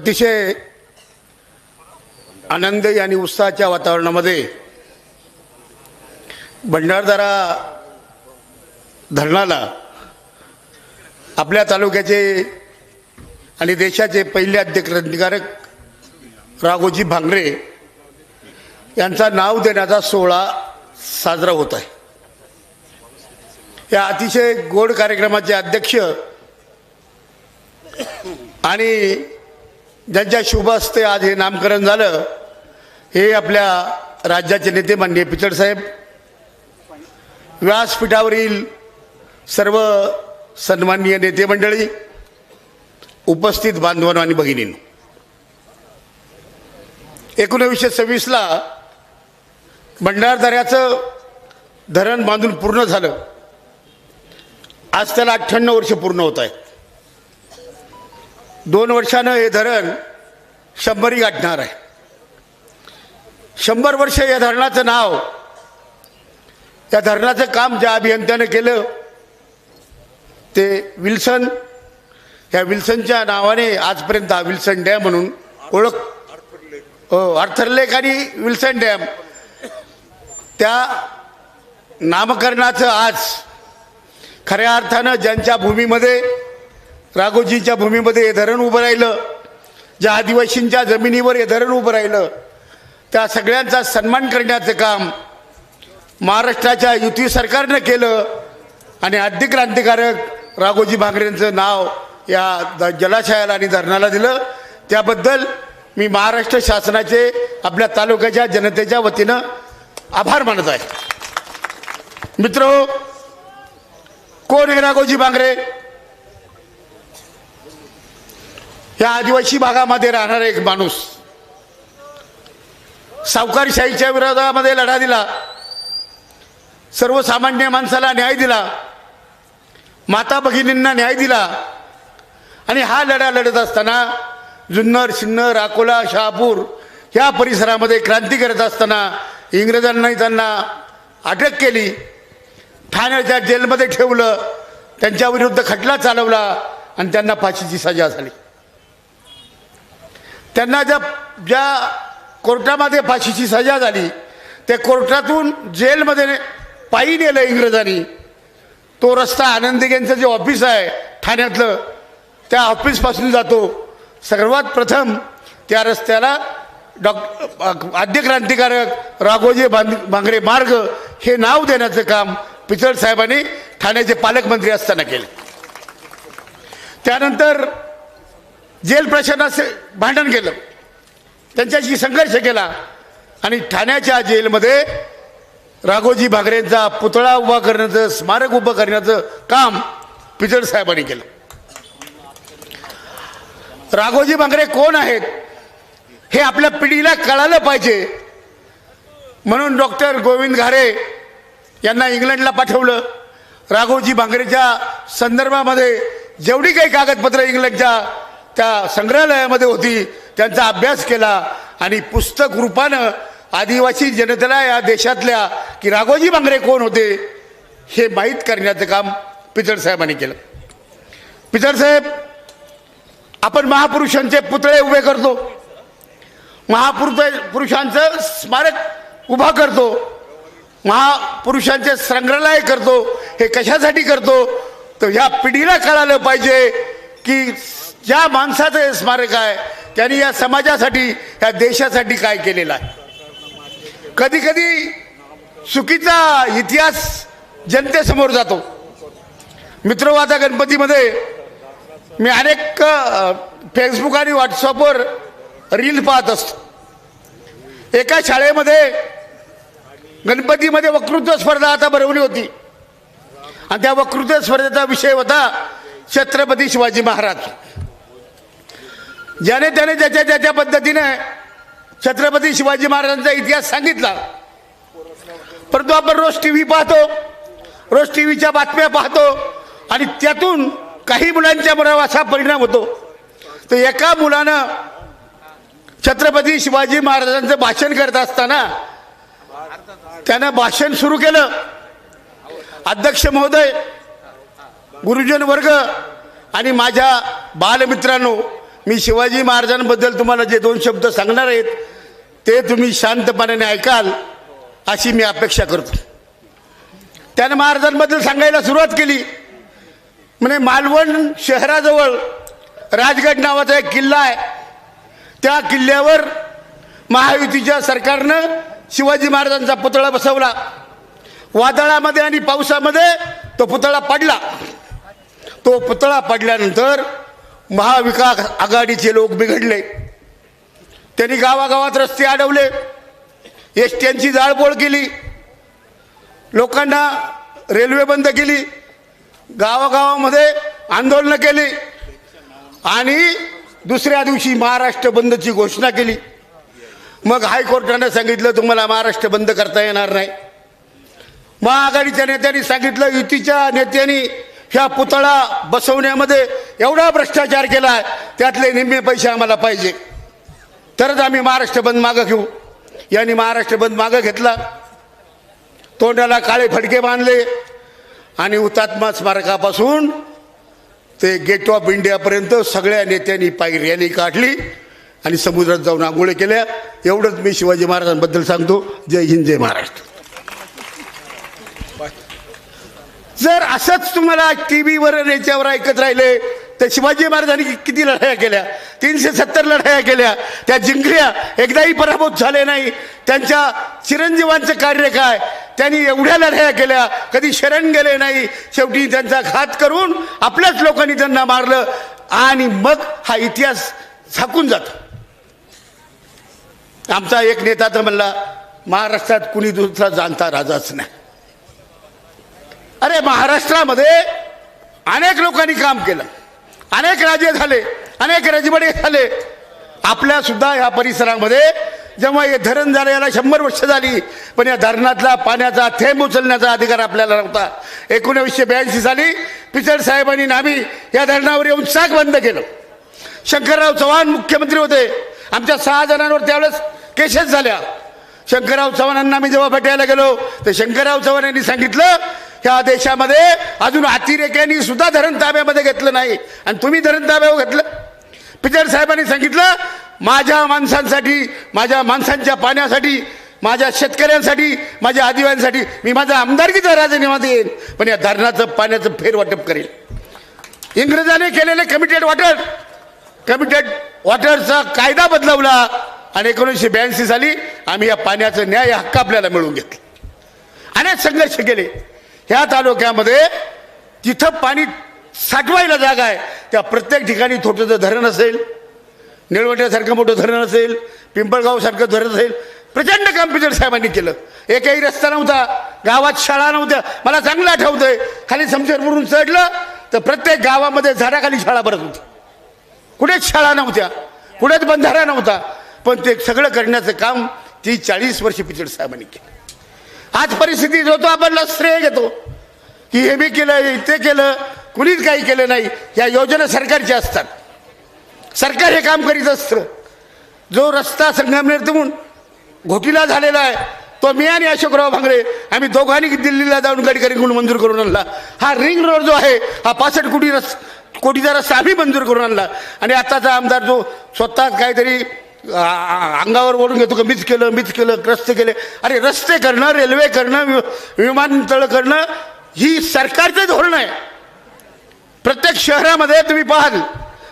अतिशय आनंदी आणि उत्साहाच्या वातावरणामध्ये भंडारदरा धरणाला आपल्या तालुक्याचे आणि देशाचे पहिले क्रांतिकारक राघोजी भांगरे यांचा नाव देण्याचा सोहळा साजरा होत आहे। या अतिशय गोड कार्यक्रमाचे अध्यक्ष आणि ज्यांच्या शुभ हस्ते आज हे नामकरण झालं हे आपल्या राज्याचे नेते माननीय पिचड साहेब, व्यासपीठावरील सर्व सन्माननीय नेते मंडळी, उपस्थित बांधवांनो आणि भगिनींनो, 1926 भंडारदऱ्याचं धरण बांधून पूर्ण झालं। आज त्याला 98 वर्ष पूर्ण होत आहेत। 2 वर्षानं हे धरण 100 गाठणार आहे। 100 वर्ष या धरणाचं नाव, या धरणाचं काम ज्या अभियंत्यानं केलं ते विल्सन, ह्या विल्सनच्या नावाने आजपर्यंत हा विल्सन डॅम म्हणून ओळख, आर्थर लेक आणि विल्सन डॅम, त्या नामकरणाचं आज खऱ्या अर्थानं ज्यांच्या भूमीमध्ये, राघोजीच्या भूमीमध्ये हे धरण उभं राहिलं, ज्या आदिवासींच्या जमिनीवर हे धरण उभं राहिलं, त्या सगळ्यांचा सन्मान करण्याचं काम महाराष्ट्राच्या युती सरकारनं केलं आणि आद्य क्रांतिकारक राघोजी भांगरेंचं नाव या जलाशयाला आणि धरणाला दिलं। त्याबद्दल मी महाराष्ट्र शासनाचे आपल्या तालुक्याच्या जनतेच्या वतीनं आभार मानत आहे। मित्रो, कोण आहे राघोजी भांगरे? या आदिवासी भागामध्ये राहणारा एक माणूस, सावकारशाहीच्या विरोधामध्ये लढा दिला, सर्वसामान्य माणसाला न्याय दिला, माता भगिनींना न्याय दिला आणि हा लढा लढत असताना जुन्नर, सिन्नर, अकोला, शहापूर या परिसरामध्ये क्रांती करत असताना इंग्रजांनी त्यांना अटक केली, ठाण्याच्या जेलमध्ये ठेवलं, त्यांच्याविरुद्ध खटला चालवला आणि त्यांना फाशीची सजा झाली। त्यांना ज्या कोर्टामध्ये फाशीची सजा झाली त्या कोर्टातून जेलमध्ये पायी नेलं इंग्रजांनी। तो रस्ता आनंदीगेंचं जे ऑफिस आहे ठाण्यातलं, त्या ऑफिसपासून जातो। सर्वात प्रथम त्या रस्त्याला आद्य क्रांतिकारक राघोजी भांगरे मार्ग हे नाव देण्याचं काम पिचड साहेबांनी ठाण्याचे पालकमंत्री असताना केलं। त्यानंतर जेल प्रशासनाचे भांडण केलं, त्यांच्याशी संघर्ष केला आणि ठाण्याच्या जेलमध्ये राघोजी भांगरेंचा पुतळा उभा करण्याचं, स्मारक उभं करण्याचं काम पिचड साहेबांनी केलं। राघोजी भांगरे कोण आहेत हे आपल्या पिढीला कळालं पाहिजे म्हणून डॉक्टर गोविंद घारे यांना इंग्लंडला पाठवलं। राघोजी भांगरेच्या संदर्भामध्ये जेवढी काही कागदपत्र इंग्लंडच्या त्या संग्रहालयामध्ये होती त्यांचा अभ्यास केला आणि पुस्तक रूपानं आदिवासी जनतेला या देशातल्या की राघोजी भांगरे कोण होते हे माहीत करण्याचं काम पिचड साहेबांनी केलं। पिचड साहेब, आपण महापुरुषांचे पुतळे उभे करतो, महापुरुषांचं स्मारक उभा करतो, महापुरुषांचे संग्रहालय करतो, हे कशासाठी करतो तर ह्या पिढीला कळालं पाहिजे की ज्या माणसाचं हे स्मारक आहे त्यांनी या समाजासाठी, या देशासाठी काय केलेलं आहे। कधी कधी चुकीचा इतिहास जनतेसमोर जातो। मित्र, आता गणपतीमध्ये मी अनेक फेसबुक आणि व्हॉट्सअपवर रील पाहत असतो। एका शाळेमध्ये गणपतीमध्ये वक्तृत्व स्पर्धा आता भरवली होती आणि त्या वक्तृत्व स्पर्धेचा विषय होता छत्रपती शिवाजी महाराज। ज्याने त्याने ज्याच्या पद्धतीने छत्रपती शिवाजी महाराजांचा इतिहास सांगितला, परंतु आपण रोज टीव्ही पाहतो, रोज टीव्हीच्या बातम्या पाहतो आणि त्यातून काही मुलांच्या मनावर असा परिणाम होतो। तर एका मुलानं छत्रपती शिवाजी महाराजांचं भाषण करत असताना त्यानं भाषण सुरू केलं। अध्यक्ष महोदय, गुरुजन वर्ग आणि माझ्या बालमित्रांनो, मी शिवाजी महाराजांबद्दल तुम्हाला जे 2 शब्द सांगणार आहेत ते तुम्ही शांतपणाने ऐकाल अशी मी अपेक्षा करतो. त्याने महाराजांबद्दल सांगायला सुरुवात केली. म्हणजे मालवण शहराजवळ राजगड नावाचा एक किल्ला आहे. त्या किल्ल्यावर महायुतीच्या सरकारनं शिवाजी महाराजांचा पुतळा बसवला. वादळामध्ये आणि पावसामध्ये तो पुतळा पडला. तो पुतळा पडल्यानंतर महाविकास आघाडीचे लोक बिघडले. त्यांनी गावागावात रस्ते अडवले, एसट्यांची जाळपोळ केली, लोकांना रेल्वे बंद केली, गावागावामध्ये आंदोलनं केली आणि दुसऱ्या दिवशी महाराष्ट्र बंदची घोषणा केली. मग हायकोर्टानं सांगितलं तुम्हाला महाराष्ट्र बंद करता येणार नाही. महाआघाडीच्या नेत्यांनी सांगितलं युतीच्या नेत्यांनी ह्या पुतळा बसवण्यामध्ये एवढा भ्रष्टाचार केला त्यातले निम्मे पैसे आम्हाला पाहिजे तरच आम्ही महाराष्ट्र बंद मागं घेऊ. यांनी महाराष्ट्र बंद मागं घेतला. तोंडाला काळे फडके बांधले आणि हुतात्मा स्मारकापासून ते गेट ऑफ इंडियापर्यंत सगळ्या नेत्यांनी पायी रॅली काढली आणि समुद्रात जाऊन आंघोळी केल्या. एवढंच मी शिवाजी महाराजांबद्दल सांगतो. जय हिंद, जय महाराष्ट्र. जर असंच तुम्हाला टीव्हीवर याच्यावर ऐकत राहिले तर शिवाजी महाराजांनी किती लढाया केल्या, 370 लढाया केल्या, त्या जिंकल्या, एकदाही पराभूत झाले नाही. त्यांच्या चिरंजीवांचं कार्य काय, त्यांनी एवढ्या लढाया केल्या, कधी शरण गेले नाही. शेवटी त्यांचा घात करून आपल्याच लोकांनी त्यांना मारलं आणि मग हा इतिहास झाकून जातो. आमचा एक नेता तर म्हणला महाराष्ट्रात कुणी दुसरा जाणता राजाच नाही. अरे महाराष्ट्रामध्ये अनेक लोकांनी काम केलं, अनेक राजे झाले, अनेक राजवाडे झाले. आपल्या सुद्धा ह्या परिसरामध्ये जेव्हा हे धरण झालं याला 100 वर्ष झाली, पण या धरणातला पाण्याचा थेंब उचलण्याचा अधिकार आपल्याला नव्हता. 1982 साली पिचड साहेबांनी आम्ही या धरणावर येऊन चाक बंद केलं. शंकरराव चव्हाण मुख्यमंत्री होते. आमच्या 6 जणांवर त्यावेळेस केसेस झाल्या. शंकरराव चव्हाणांना मी जेव्हा भेटायला गेलो तर शंकरराव चव्हाण यांनी सांगितलं ह्या देशामध्ये अजून अतिरेक्यांनी सुद्धा धरण ताब्यामध्ये घेतलं नाही आणि तुम्ही धरण ताब्यावर घेतलं. पिचड साहेबांनी सांगितलं माझ्या माणसांसाठी, माझ्या माणसांच्या पाण्यासाठी, माझ्या शेतकऱ्यांसाठी, माझ्या आदिवासींसाठी मी माझा आमदारकीचा राजीनामा देईन, पण या धरणाचं पाण्याचं फेरवाटप करेल. इंग्रजांनी केलेले कमिटेड वॉटरचा कायदा बदलवला आणि 1982 साली आम्ही या पाण्याचं न्याय हक्क आपल्याला मिळवून घेतलं. अनेक संघर्ष केले. ह्या तालुक्यामध्ये जिथं पाणी साठवायला जागा आहे त्या प्रत्येक ठिकाणी छोटंसं धरण असेल, निळवंड्यासारखं मोठं धरण असेल, पिंपळगावसारखं धरण असेल. प्रचंड काम पिचड साहेबांनी केलं. एकही रस्ता नव्हता, गावात शाळा नव्हत्या. मला चांगलं आठवतंय खाली समशेरवरून चढलं तर प्रत्येक गावामध्ये झाडाखाली शाळा भरत होती. कुठेच शाळा नव्हत्या, कुठेच बंधारा नव्हता, पण ते सगळं करण्याचं काम 30-40 वर्ष पिचड साहेबांनी केलं. आज परिस्थिती होतो आपण श्रेय घेतो की हे बी केलं, ते केलं, कुणीच काही केलं नाही. या योजना सरकारच्या असतात, सरकार हे काम करीत असतं. जो रस्ता संगमनेरतून घोटीला झालेला आहे तो मी आणि अशोकराव भांगरे आम्ही दोघांनी दिल्लीला जाऊन गडकरी म्हणून मंजूर करून आणला. हा रिंग रोड जो आहे हा 65 कोटीचा रस्ता आम्ही मंजूर करून आणला. आणि आताचा आमदार जो स्वतः काहीतरी अंगावर ओढून घेतो का मीच केलं रस्ते केले. अरे रस्ते करणं, रेल्वे करणं, विमानतळ करणं ही सरकारचं धोरण आहे. प्रत्येक शहरामध्ये तुम्ही पाहाल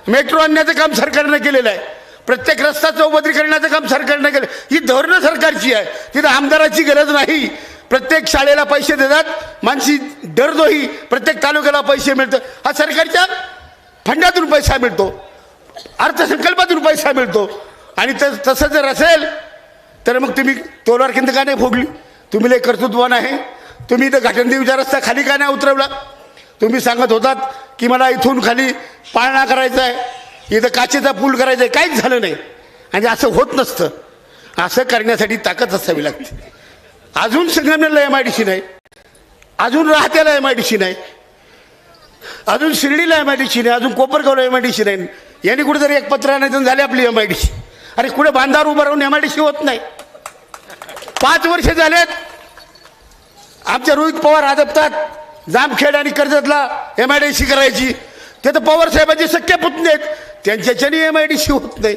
मेट्रो आणण्याचं काम सरकारनं केलेलं आहे. प्रत्येक रस्ता चौपदरीकरणाचं काम सरकारनं केलं. ही धोरणं सरकारची आहे. तिथं आमदाराची गरज नाही. प्रत्येक शाळेला पैसे देतात, मानसी दरदोही प्रत्येक तालुक्याला पैसे मिळतं. हा सरकारच्या फंडातून पैसा मिळतो, अर्थसंकल्पातून पैसा मिळतो. आणि तसं जर असेल तर मग तुम्ही तोलार खिंद का नाही फोडली? तुम्ही लय कर्तृत्ववान आहे. तुम्ही इथं घाटनदेवीचा रस्ता खाली का नाही उतरवला? तुम्ही सांगत होतात की मला इथून खाली पाळणा करायचा आहे, इथं काचेचा पूल करायचा आहे, काहीच झालं नाही. आणि असं होत नसतं. असं करण्यासाठी ताकद असावी लागते. अजून संगमनेरला MIDC नाही, अजून राहत्याला MIDC नाही, अजून शिर्डीला MIDC नाही, अजून कोपरगावला MIDC नाही. यांनी कुठेतरी एक पत्र आणायचं झाले आपली MIDC. अरे कुठे बांधावर उभं राहून MIDC होत नाही. 5 वर्ष झालेत. आमच्या रोहित पवार आदपतात जामखेड आणि कर्जतला MIDC करायची. ते तर पवार साहेबांचे सख्खे पुतणे आहेत. त्यांच्याच्याने MIDC होत नाही.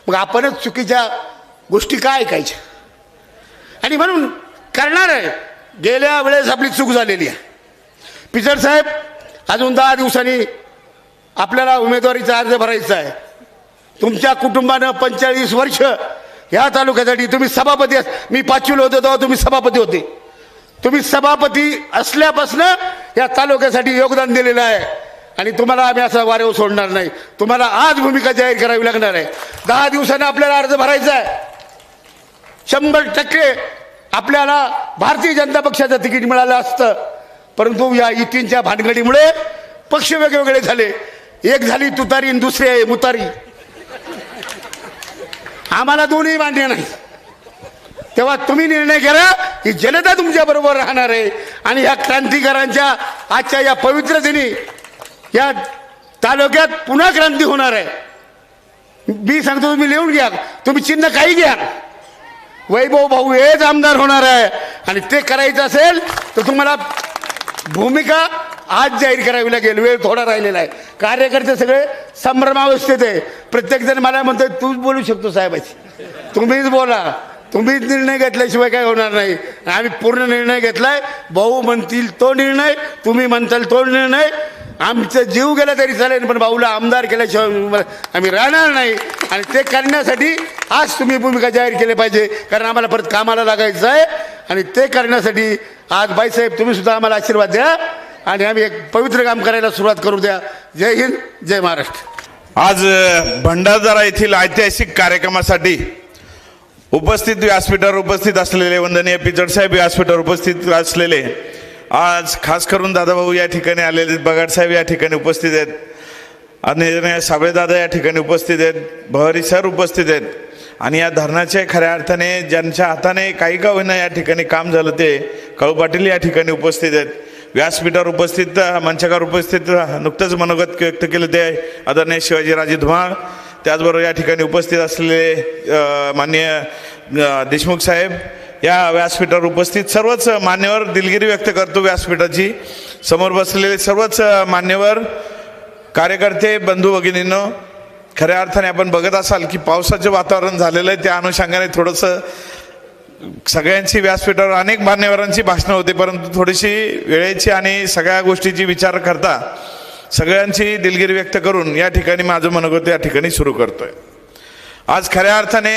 मग आपणच चुकीच्या गोष्टी काय ऐकायच्या. आणि म्हणून करणार आहे. गेल्या वेळेस आपली चूक झालेली आहे. पिचड साहेब, अजून 10 दिवसांनी आपल्याला उमेदवारीचा अर्ज भरायचा आहे. तुमच्या कुटुंबानं 45 वर्ष ह्या तालुक्यासाठी तुम्ही सभापती मी 5वीला होतो तेव्हा तुम्ही सभापती होते. तुम्ही सभापती असल्यापासून या तालुक्यासाठी योगदान दिलेलं आहे. आणि तुम्हाला आम्ही असं वारेवर सोडणार नाही. तुम्हाला आज भूमिका जाहीर करावी लागणार आहे. 10 दिवसांनी आपल्याला अर्ज भरायचा आहे. 100% आपल्याला भारतीय जनता पक्षाचं तिकीट मिळालं असतं. परंतु या युतींच्या भानगडीमुळे पक्ष वेगवेगळे झाले. एक झाली तुतारी आणि दुसरी आहे मुतारी. आम्हाला दोन्ही मान्य नाही. तेव्हा तुम्ही निर्णय करा की जनता तुमच्या बरोबर राहणार आहे. आणि ह्या क्रांतिकारांच्या आजच्या या पवित्र दिनी या तालुक्यात पुन्हा क्रांती होणार आहे. मी सांगतो तुम्ही लिहून घ्या. तुम्ही चिन्ह काही घ्या. वैभव भाऊ हेच आमदार होणार आहे. आणि ते करायचं असेल तर तुम्हाला भूमिका आज जाहीर करावी लागेल. वेळ थोडा राहिलेला आहे. कार्यकर्ते सगळे संभ्रमावस्थेत आहे. प्रत्येकजण मला म्हणतोय तूच बोलू शकतो साहेबाची. तुम्हीच बोला. तुम्हीच निर्णय घेतल्याशिवाय काय होणार नाही. आम्ही पूर्ण निर्णय घेतलाय. भाऊ म्हणतील तो निर्णय, तुम्ही म्हणताल तो निर्णय. आमचा जीव गेला तरी चालेल पण भाऊला आमदार केल्याशिवाय आम्ही राहणार नाही. आणि ते करण्यासाठी आज तुम्ही भूमिका जाहीर केली पाहिजे. कारण आम्हाला परत कामाला लागायचं आहे. आणि ते करण्यासाठी आज बाईसाहेब तुम्ही सुद्धा आम्हाला आशीर्वाद द्या आणि आम्ही एक पवित्र काम करायला सुरुवात करू द्या. जय हिंद, जय महाराष्ट्र. आज भंडारदरा येथील ऐतिहासिक कार्यक्रमासाठी उपस्थित व्यासपीठावर उपस्थित असलेले वंदनीय पिचड साहेब, व्यासपीठावर उपस्थित असलेले आज खास करून दादाभाऊ या ठिकाणी आलेले, बगाड साहेब या ठिकाणी उपस्थित आहेत, आणि साबळेदादा या ठिकाणी उपस्थित आहेत, भवारी सर उपस्थित आहेत. आणि या धरणाचे खऱ्या अर्थाने ज्यांच्या हाताने काही का होईना या ठिकाणी काम झालं ते कळू पाटील या ठिकाणी उपस्थित आहेत. व्यासपीठावर उपस्थित, मंचावर उपस्थित नुकतंच मनोगत व्यक्त केलं ते आदरणीय शिवाजीराजे धुमाळ. त्याचबरोबर या ठिकाणी उपस्थित असलेले माननीय देशमुख साहेब, या व्यासपीठावर उपस्थित सर्वच मान्यवर दिलगिरी व्यक्त करतो. व्यासपीठाची समोर बसलेले सर्वच मान्यवर कार्यकर्ते बंधू भगिनींनो, खऱ्या अर्थाने आपण बघत असाल की पावसाचं वातावरण झालेलं आहे. त्या अनुषंगाने थोडंसं सगळ्यांची व्यासपीठावर अनेक मान्यवरांची भाषणं होती, परंतु थोडीशी वेळेची आणि सगळ्या गोष्टीची विचार करता सगळ्यांची दिलगिरी व्यक्त करून या ठिकाणी माझं मनोगत या ठिकाणी सुरू करतोय. आज खऱ्या अर्थाने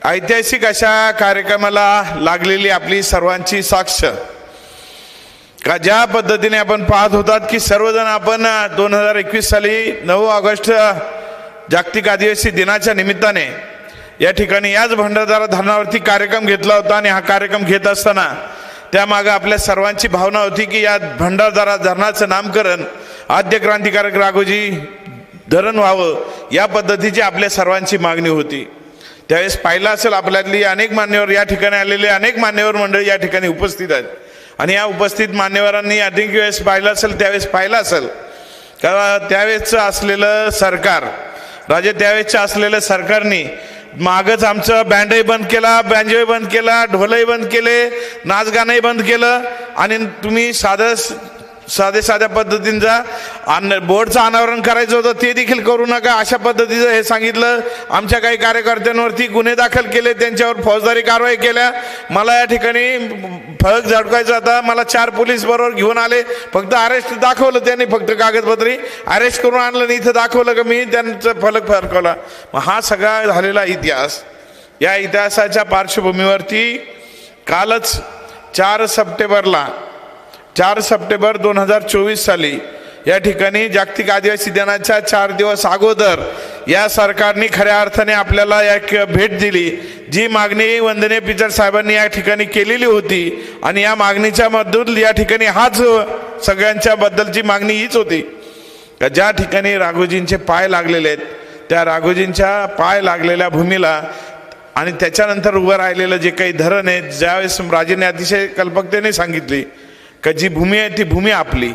ऐतिहासिक अशा कार्यक्रमाला लागलेली आपली सर्वांची साक्ष, का ज्या पद्धतीने आपण पाहत होतात की सर्वजण आपण 2021 साली 9 ऑगस्ट जागतिक आदिवासी दिनाच्या निमित्ताने या ठिकाणी याच भंडारदरा धरणावरती कार्यक्रम घेतला होता. आणि हा कार्यक्रम घेत असताना त्यामागे आपल्या सर्वांची भावना होती की या भंडारदरा धरणाचं नामकरण आद्य क्रांतिकारक राघोजी धरण व्हावं, या पद्धतीची आपल्या सर्वांची मागणी होती. त्यावेळेस पाहिलं असेल आपल्यातली अनेक मान्यवर या ठिकाणी आलेले अनेक मान्यवर मंडळी या ठिकाणी उपस्थित आहेत. आणि या उपस्थित मान्यवरांनी अनेक वेळेस पाहिलं असेल, त्यावेळेस पाहिलं असेल का त्यावेळेसचं असलेलं सरकार, त्यावेळेसच्या असलेल्या सरकारने मागच आमचं बँडही बंद केला, बँजोही बंद केला, ढोलही बंद केले, नाचगाणंही बंद केलं. आणि तुम्ही साध्या पद्धतींचा बोर्डचं अनावरण करायचं होतं ते देखील करू नका, अशा पद्धतीचं हे सांगितलं. आमच्या काही कार्यकर्त्यांवरती गुन्हे दाखल केले, त्यांच्यावर फौजदारी कारवाई केल्या. मला या ठिकाणी फलक झटकायचा होता, मला 4 पोलीस बरोबर घेऊन आले. फक्त अरेस्ट दाखवलं त्यांनी, फक्त कागदपत्री अरेस्ट करून आणलं आणि इथं दाखवलं की मी त्यांचं फलक फरकवला. मग हा सगळा झालेला इतिहास, या इतिहासाच्या पार्श्वभूमीवरती कालच 4 सप्टेंबर 2024 साली या ठिकाणी जागतिक आदिवासी दिनाच्या 4 दिवस अगोदर या सरकारने खऱ्या अर्थाने आपल्याला एक भेट दिली. जी मागणी वंदनीय पिचड साहेबांनी या ठिकाणी केलेली होती आणि या मागणीच्या मधून या ठिकाणी हाच सगळ्यांच्या बद्दलची मागणी हीच होती का ज्या ठिकाणी राघोजींचे पाय लागलेले आहेत, त्या राघोजींच्या पाय लागलेल्या भूमीला आणि त्याच्यानंतर उभं राहिलेलं जे काही धरण आहे, ज्यावेळेस राजेंनी अतिशय कल्पकतेने सांगितली का जी भूमी आहे ती भूमी आपली,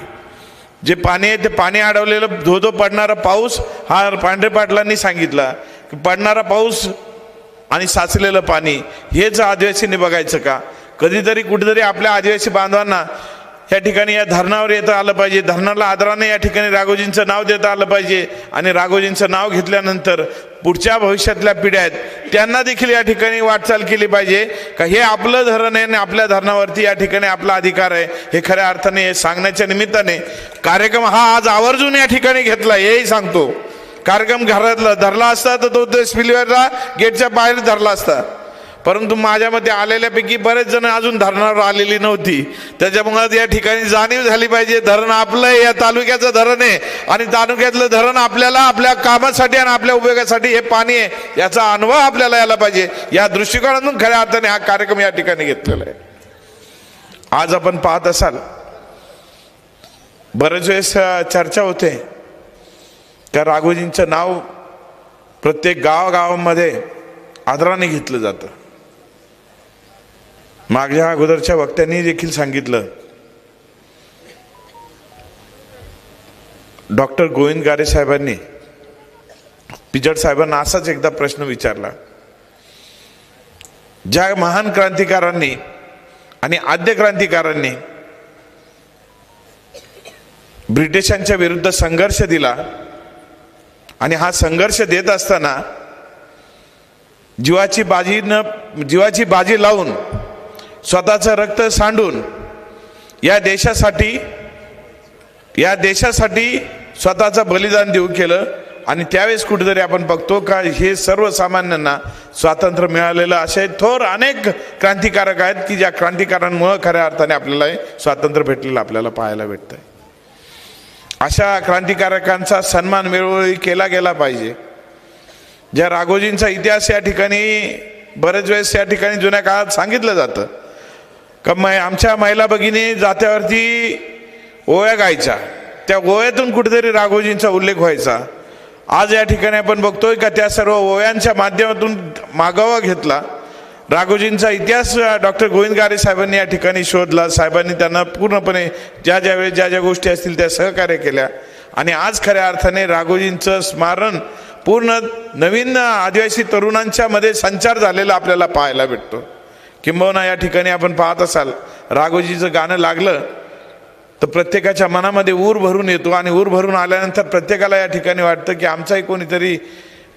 जे पाणी आहे ते पाणी अडवलेलं, धो पडणारा पाऊस, हा पांढरे पाटलांनी सांगितला की पडणारा पाऊस आणि साचलेलं पाणी हेच आदिवासींनी बघायचं का. कधीतरी कुठेतरी आपल्या आदिवासी बांधवांना या ठिकाणी या धरणावर येता आलं पाहिजे, धरणाला आदराने या ठिकाणी राघोजींचं नाव देता आलं पाहिजे आणि राघोजींचं नाव घेतल्यानंतर पुढच्या भविष्यातल्या पिढ्या आहेत त्यांना देखील या ठिकाणी वाटचाल केली पाहिजे का हे आपलं धरण आहे आणि आपल्या धरणावरती या ठिकाणी आपला अधिकार आहे, हे खऱ्या अर्थाने हे सांगण्याच्या निमित्ताने कार्यक्रम हा आज आवर्जून या ठिकाणी घेतला. हेही सांगतो, कार्यक्रम घरातला धरला असता तर तो स्पिलवेला गेटच्या बाहेर धरला असता, परंतु माझ्या मते आलेल्यापैकी बरेच जण अजून धरणावर आलेली नव्हती. त्याच्यामुळे या ठिकाणी जाणीव झाली पाहिजे धरण आपलं आहे, या तालुक्याचं धरण आहे आणि तालुक्यातलं धरण आपल्याला आपल्या कामासाठी आणि आपल्या उपयोगासाठी हे पाणी आहे याचा अनुभव आपल्याला यायला पाहिजे. या दृष्टिकोनातून खऱ्या अर्थाने हा कार्यक्रम या ठिकाणी घेतलेला आहे. आज आपण पाहत असाल बरेच वेळेस चर्चा होते का राघोजींचं नाव प्रत्येक गावागावांमध्ये आदराने घेतलं जातं. मागच्या अगोदरच्या वक्त्यांनी देखील सांगितलं, डॉक्टर गोविंद गारे साहेबांनी पिचड साहेबांना असाच एकदा प्रश्न विचारला, ज्या महान क्रांतिकारांनी आणि आद्य क्रांतिकारांनी ब्रिटिशांच्या विरुद्ध संघर्ष दिला आणि हा संघर्ष देत असताना जीवाची बाजी लावून स्वतःचं रक्त सांडून या देशासाठी स्वतःचं बलिदान देऊ केलं आणि त्यावेळेस कुठेतरी आपण बघतो का हे सर्वसामान्यांना स्वातंत्र्य मिळालेलं असे थोर अनेक क्रांतिकारक आहेत की ज्या क्रांतिकारांमुळे खऱ्या अर्थाने आपल्याला स्वातंत्र्य भेटलेलं आपल्याला पाहायला भेटतंय. अशा क्रांतिकारकांचा सन्मान वेळोवेळी केला गेला पाहिजे. ज्या राघोजींचा इतिहास या ठिकाणी बरेच वेळेस या ठिकाणी जुन्या काळात सांगितलं जातं का आमच्या महिला भगिनी जात्यावरती ओव्या गायच्या, त्या ओव्यातून कुठेतरी राघोजींचा उल्लेख व्हायचा. आज या ठिकाणी आपण बघतोय का त्या सर्व ओव्यांच्या माध्यमातून मागोवा घेतला. राघोजींचा इतिहास डॉक्टर गोविंद गारे साहेबांनी या ठिकाणी शोधला. साहेबांनी त्यांना पूर्णपणे ज्या वेळेस ज्या गोष्टी असतील त्या सहकार्य केल्या आणि आज खऱ्या अर्थाने राघोजींचं स्मरण पूर्ण नवीन आदिवासी तरुणांच्या मध्ये संचार झालेला आपल्याला पाहायला भेटतो. किंबहुना या ठिकाणी आपण पाहत असाल राघोजीचं गाणं लागलं तर प्रत्येकाच्या मनामध्ये ऊर भरून येतो आणि ऊर भरून आल्यानंतर प्रत्येकाला या ठिकाणी वाटतं की आमचाही कोणीतरी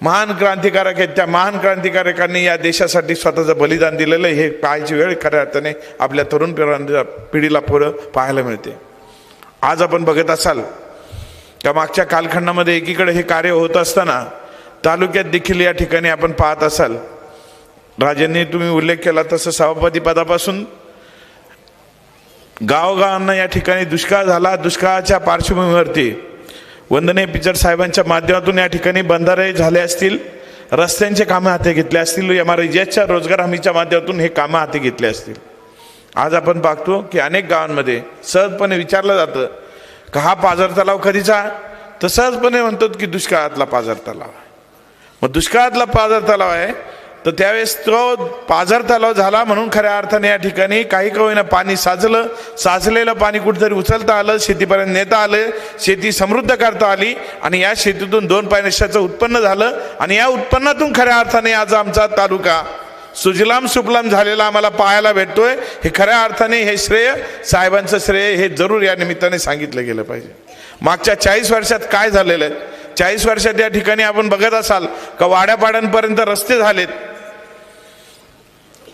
महान क्रांतिकारक आहेत, त्या महान क्रांतिकारकांनी या देशासाठी स्वतःचं बलिदान दिलेलं हे पाहायची वेळ खऱ्या अर्थाने आपल्या तरुण पिढीला पुढं पाहायला मिळते. आज आपण बघत असाल का मागच्या कालखंडामध्ये एकीकडे हे कार्य होत असताना तालुक्यात देखील या ठिकाणी आपण पाहत असाल, राजेंनी तुम्ही उल्लेख केला तसं सभापती पदापासून गावोगावांना या ठिकाणी दुष्काळ झाला. दुष्काळाच्या पार्श्वभूमीवरती वंदनीय पिचड साहेबांच्या माध्यमातून या ठिकाणी बंधारे झाले असतील, रस्त्यांचे कामं हाती घेतले असतील, MRGSच्या रोजगार हमीच्या माध्यमातून हे कामं हाती घेतले असतील. आज आपण पाहतो की अनेक गावांमध्ये सहजपणे विचारलं जातं का हा पाझर तलाव कधीचा, तर सहजपणे म्हणतो की दुष्काळातला पाझर तलाव. मग दुष्काळातला पाझर तलाव आहे तर त्यावेळेस तो पाझर तलाव झाला म्हणून खऱ्या अर्थाने या ठिकाणी काही का होईना पाणी साचलेलं पाणी कुठेतरी उचलता आलं, शेतीपर्यंत नेता आलं, शेती समृद्ध करता आली आणि या शेतीतून 2 पैशाचं उत्पन्न झालं आणि या उत्पन्नातून खऱ्या अर्थाने आज आमचा तालुका सुजलाम सुफलाम झालेला आम्हाला पाहायला भेटतोय. हे खऱ्या अर्थाने हे श्रेय साहेबांचं श्रेय हे जरूर या निमित्ताने सांगितलं गेलं पाहिजे. मागच्या 40 वर्षात काय झालेलं आहे, 40 वर्षात या ठिकाणी आपण बघत असाल का वाड्यापाड्यांपर्यंत रस्ते झालेत,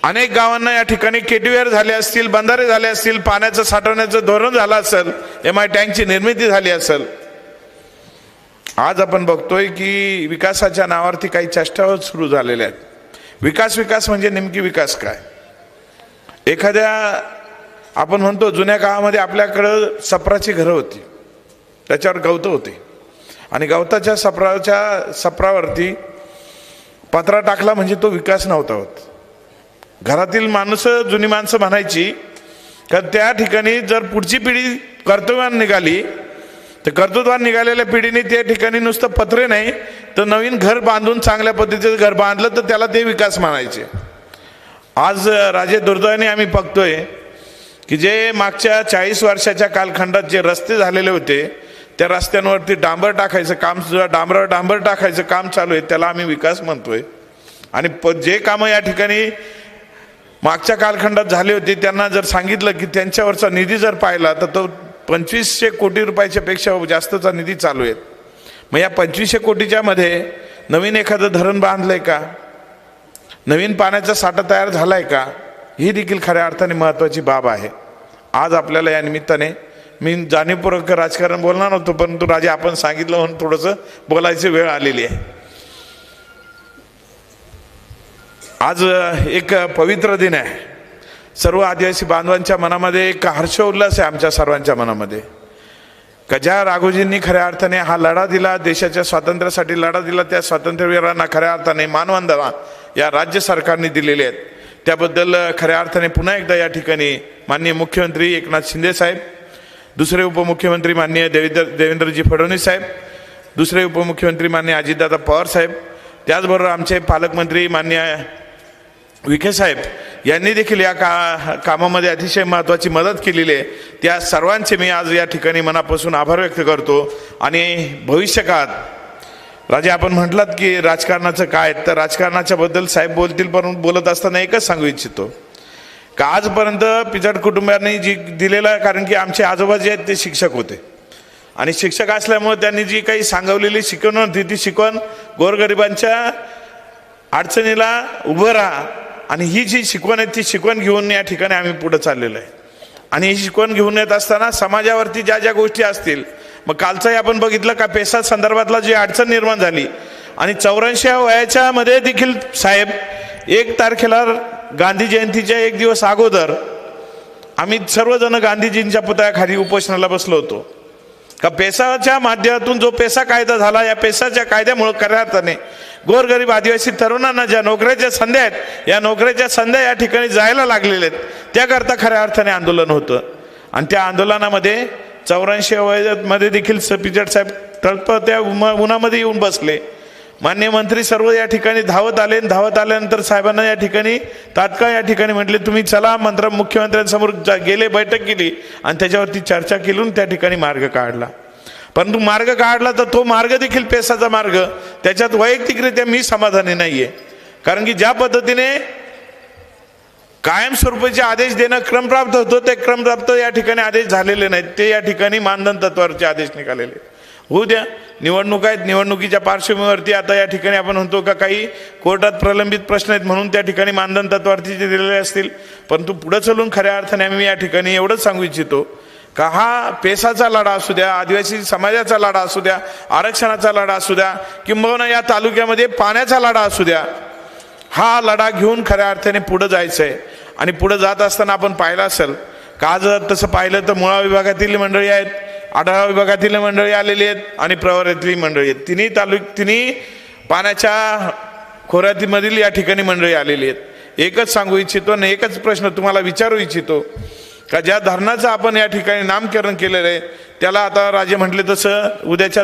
अनेक गावांना या ठिकाणी केटीवेअर झाले असतील, बंधारे झाले असतील, पाण्याचं साठवण्याचं धोरण झालं असेल, MI टँकची निर्मिती झाली असेल. आज आपण बघतोय की विकासाच्या नावावरती काही चेष्टा सुरू झालेल्या आहेत. विकास म्हणजे नेमकी विकास काय? एखाद्या आपण म्हणतो जुन्या काळामध्ये आपल्याकडं सपराची घरं होती, त्याच्यावर गवतं होते आणि गवताच्या सपरावरती पत्रा टाकला म्हणजे तो विकास नव्हता होत. घरातील जुनी माणसं म्हणायची का त्या ठिकाणी जर पुढची पिढी कर्तव्यानं निघाली तर कर्तृत्वान निघालेल्या पिढीने त्या ठिकाणी नुसतं पत्रे नाही तर नवीन घर बांधून चांगल्या पद्धतीचं घर बांधलं तर त्याला ते विकास म्हणायचे. आज राजे दुर्दैवाने आम्ही बघतोय की जे मागच्या 40 वर्षाच्या कालखंडात जे रस्ते झालेले होते त्या रस्त्यांवरती डांबर टाकायचं काम सुद्धा डांबर टाकायचं काम चालू आहे, त्याला आम्ही विकास म्हणतोय. आणि जे कामं या ठिकाणी मागच्या कालखंडात झाले होते, त्यांना जर सांगितलं की त्यांच्यावरचा निधी जर पाहिला तर तो 2500 कोटी रुपयाच्या पेक्षा जास्तचा निधी चालू आहे. मग या 2500 कोटीच्या मध्ये नवीन एखादं धरण बांधलंय का, नवीन पाण्याचा साठा तयार झालाय का, ही देखील खऱ्या अर्थाने महत्त्वाची बाब आहे. आज आपल्याला या निमित्ताने, मी जाणीवपूर्वक राजकारण बोलणार नव्हतो, परंतु राजे आपण सांगितलं म्हणून थोडंसं बोलायची वेळ आलेली आहे. आज एक पवित्र दिन आहे. सर्व आदिवासी बांधवांच्या मनामध्ये एक हर्षोल्लास आहे, आमच्या सर्वांच्या मनामध्ये, का ज्या राघोजींनी खऱ्या अर्थाने हा लढा दिला, देशाच्या स्वातंत्र्यासाठी लढा दिला, त्या स्वातंत्र्यवीरांना खऱ्या अर्थाने मानवंदना या राज्य सरकारने दिलेले आहेत. त्याबद्दल खऱ्या अर्थाने पुन्हा एकदा या ठिकाणी माननीय मुख्यमंत्री एकनाथ शिंदे साहेब, दुसरे उपमुख्यमंत्री माननीय देवेंद्रजी फडणवीस साहेब, दुसरे उपमुख्यमंत्री माननीय अजितदादा पवार साहेब, त्याचबरोबर आमचे पालकमंत्री माननीय विखे साहेब यांनी देखील या कामामध्ये अतिशय महत्त्वाची मदत केलेली आहे. त्या सर्वांचे मी आज या ठिकाणी मनापासून आभार व्यक्त करतो. आणि भविष्यकाळात राजे आपण म्हटलात की राजकारणाचं काय, तर राजकारणाच्या बद्दल साहेब बोलतील, पण बोलत असताना एकच सांगू इच्छितो का आजपर्यंत पिचड कुटुंबांनी जी दिलेलं, कारण की आमचे आजोबा जे आहेत ते शिक्षक होते आणि शिक्षक असल्यामुळे त्यांनी जी काही सांगवलेली शिकवण होती ती शिकवण गोरगरिबांच्या अडचणीला उभं राहा, आणि ही जी शिकवण आहे ती शिकवण घेऊन या ठिकाणी आम्ही पुढे चाललेलो आहे. आणि ही शिकवण घेऊन येत असताना समाजावरती ज्या ज्या गोष्टी असतील, मग कालचंही आपण बघितलं का पेसा संदर्भातला जी अडचण निर्माण झाली, आणि 84 वयाच्या मध्ये देखील साहेब 1 तारखेला गांधी जयंतीच्या 1 दिवस अगोदर आम्ही सर्वजण गांधीजींच्या पुतळ्याखाली उपोषणाला बसलो होतो. का पेसाच्या माध्यमातून जो पेसा कायदा झाला, या पेसाच्या कायद्यामुळे खऱ्या अर्थाने गोरगरीब आदिवासी तरुणांना ज्या नोकऱ्याच्या संध्या आहेत, या नोकऱ्याच्या संध्या या ठिकाणी जायला लागलेल्या आहेत, त्याकरता खऱ्या अर्थाने आंदोलन होतं. आणि त्या आंदोलनामध्ये 84 वयामध्ये देखील पिचड साहेब तळपत्या उन्हामध्ये येऊन बसले. माननीय मंत्री सर्व या ठिकाणी धावत आले. धावत आल्यानंतर साहेबांना या ठिकाणी तात्काळ या ठिकाणी म्हटले तुम्ही चला, मुख्यमंत्र्यांसमोर गेले, बैठक केली आणि त्याच्यावरती चर्चा केली, त्या ठिकाणी मार्ग काढला. परंतु मार्ग काढला तर तो मार्ग देखील पेसाचा मार्ग, त्याच्यात वैयक्तिकरित्या मी समाधानी नाहीये. कारण की ज्या पद्धतीने कायमस्वरूपीचे आदेश देणं क्रमप्राप्त होतो, ते क्रमप्राप्त या ठिकाणी आदेश झालेले नाहीत, ते या ठिकाणी मानधन तत्वावरचे आदेश निघालेले. होऊ द्या, निवडणूक आहेत, निवडणुकीच्या पार्श्वभूमीवरती आता या ठिकाणी आपण म्हणतो का काही कोर्टात प्रलंबित प्रश्न आहेत म्हणून त्या ठिकाणी मानधन तत्वावरती ते दिलेले असतील. परंतु पुढे चलून खऱ्या अर्थाने आम्ही या ठिकाणी एवढंच सांगू इच्छितो का हा पेसाचा लढा असू द्या, आदिवासी समाजाचा लढा असू द्या, आरक्षणाचा लढा असू द्या, किंबहुना या तालुक्यामध्ये पाण्याचा लढा असू द्या, हा लढा घेऊन खऱ्या अर्थाने पुढे जायचं आहे. आणि पुढे जात असताना आपण पाहिलं असेल का, जर तसं पाहिलं तर मुळा विभागातील मंडळी आहेत, आढावा विभागातील मंडळी आलेली आहेत आणि प्रवरातली मंडळी आहेत. तिन्ही पाण्याच्या खोऱ्यामधील या ठिकाणी मंडळी आलेली आहेत. एकच सांगू इच्छितो आणि एकच प्रश्न तुम्हाला विचारू इच्छितो का ज्या धरणाचं आपण या ठिकाणी नामकरण केलेलं आहे, त्याला आता राजे म्हटले तसं उद्याच्या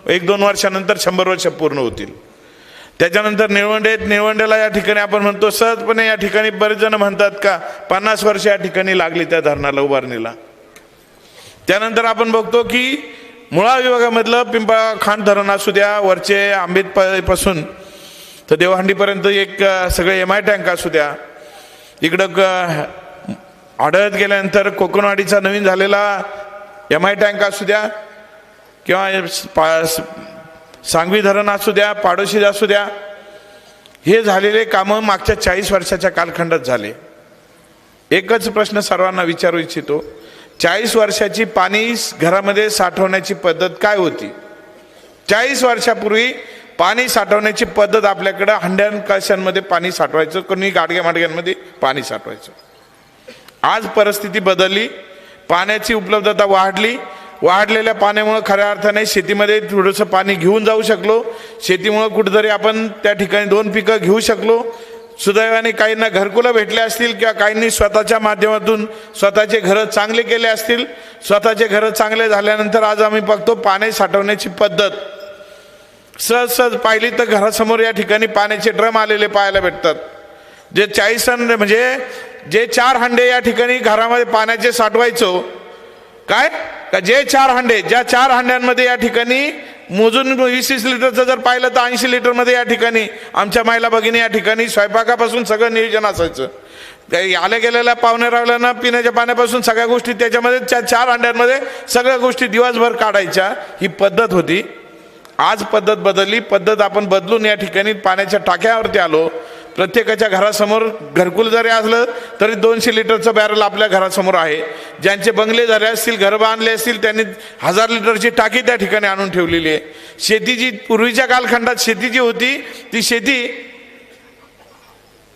1-2 वर्षानंतर 100 वर्ष पूर्ण होतील. त्याच्यानंतर निळवंडेला या ठिकाणी आपण म्हणतो सहजपणे, या ठिकाणी बरेच जण म्हणतात का 50 वर्ष या ठिकाणी लागली त्या धरणाला उभारणीला. त्यानंतर आपण बघतो की मुळा विभागामधलं पिंपळा खांड धरण असू द्या, वरचे आंबेत पासून तर देवहांडीपर्यंत एक सगळे MI टँक असू द्या, इकडं आढळत गेल्यानंतर कोकणवाडीचा नवीन झालेला MI टँक असू द्या, किंवा सांगवी धरण असू द्या, पाडोशी असू द्या, हे झालेले कामं मागच्या 40 वर्षाच्या कालखंडात झाले. एकच प्रश्न सर्वांना विचारू इच्छितो, 40 वर्षाची पाणी घरामध्ये साठवण्याची पद्धत काय होती? 40 वर्षापूर्वी पाणी साठवण्याची पद्धत आपल्याकडं हंड्यान कशांमध्ये पाणी साठवायचं, कोणी गाडग्या माडग्यांमध्ये पाणी साठवायचं. आज परिस्थिती बदलली, पाण्याची उपलब्धता वाढलेल्या पाण्यामुळे खऱ्या अर्थाने शेतीमध्ये थोडंसं पाणी घेऊन जाऊ शकलो. शेतीमुळे कुठेतरी आपण त्या ठिकाणी 2 पिकं घेऊ शकलो. सुदैवाने काहींना घरकुलं भेटले असतील किंवा काहींनी स्वतःच्या माध्यमातून स्वतःचे घरं चांगले केले असतील. स्वतःचे घरं चांगले झाल्यानंतर आज आम्ही बघतो पाणी साठवण्याची पद्धत सहज पाहिली तर घरासमोर या ठिकाणी पाण्याचे ड्रम आलेले पाहायला भेटतात. जे 40 म्हणजे जे 4 हंडे या ठिकाणी घरामध्ये पाण्याचे साठवायचो, काय का जे 4 हंडे, ज्या 4 हंड्यांमध्ये या ठिकाणी मोजून 20-20 लिटरचं जर पाहिलं तर 80 लिटरमध्ये या ठिकाणी आमच्या महिला भगिनी या ठिकाणी स्वयंपाकापासून सगळं नियोजन असायचं. आल्या गेलेल्या पाहुणे रावल्यांना पिण्याच्या पाण्यापासून सगळ्या गोष्टी त्याच्यामध्ये 4 अंड्यांमध्ये सगळ्या गोष्टी दिवसभर काढायच्या. ही पद्धत होती. आज पद्धत बदलली. पद्धत आपण बदलून या ठिकाणी पाण्याच्या टाक्यावरती आलो. प्रत्येकाच्या घरासमोर घरकुल जरी असलं तरी 200 लिटरचं बॅरल आपल्या घरासमोर आहे. ज्यांचे बंगले झाले असतील, घर बांधले असतील, त्यांनी 1000 लिटरची टाकी त्या ठिकाणी आणून ठेवलेली आहे. शेती जी पूर्वीच्या कालखंडात शेती जी होती ती शेती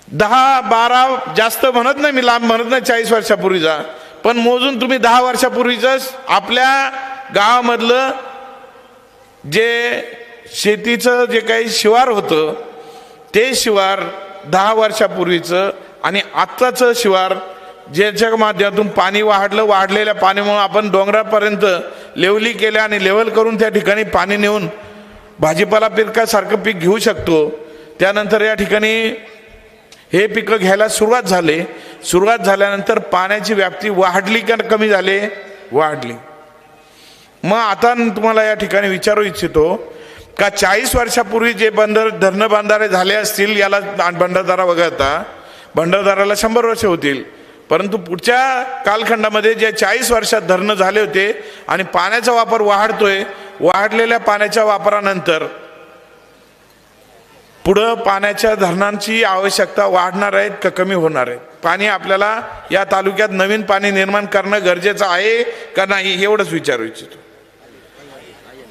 10-12 जास्त म्हणत नाही, मी लांब म्हणत नाही 40 वर्षापूर्वीचा, पण मोजून तुम्ही 10 वर्षापूर्वीच आपल्या गावामधलं जे शेतीचं जे काही शिवार होतं ते शिवार 10 वर्षापूर्वीचं आणि आत्ताचं शिवार ज्याच्या माध्यमातून पाणी वाढलेल्या पाण्यामुळे आपण डोंगरापर्यंत लेवली केल्या आणि लेवल करून त्या ठिकाणी पाणी नेऊन भाजीपाला पिकासारखं पीक घेऊ शकतो. त्यानंतर या ठिकाणी हे पिकं घ्यायला सुरुवात झाली. सुरुवात झाल्यानंतर पाण्याची व्याप्ती वाढली का कमी झाली? वाढली. मग आता तुम्हाला या ठिकाणी विचारू इच्छितो का 40 वर्षापूर्वी जे धरणं बांधारे झाले असतील, याला भंडारदरा वगळता भंडारदराला 100 वर्ष होतील, परंतु पुढच्या कालखंडामध्ये जे 40 वर्षात धरणं झाले होते आणि पाण्याचा वापर वाढतोय, वाढलेल्या पाण्याच्या वापरानंतर पुढं पाण्याच्या धरणांची आवश्यकता वाढणार आहे का कमी होणार आहे? पाणी आपल्याला या तालुक्यात नवीन पाणी निर्माण करणं गरजेचं आहे का नाही एवढंच विचारू इच्छितो.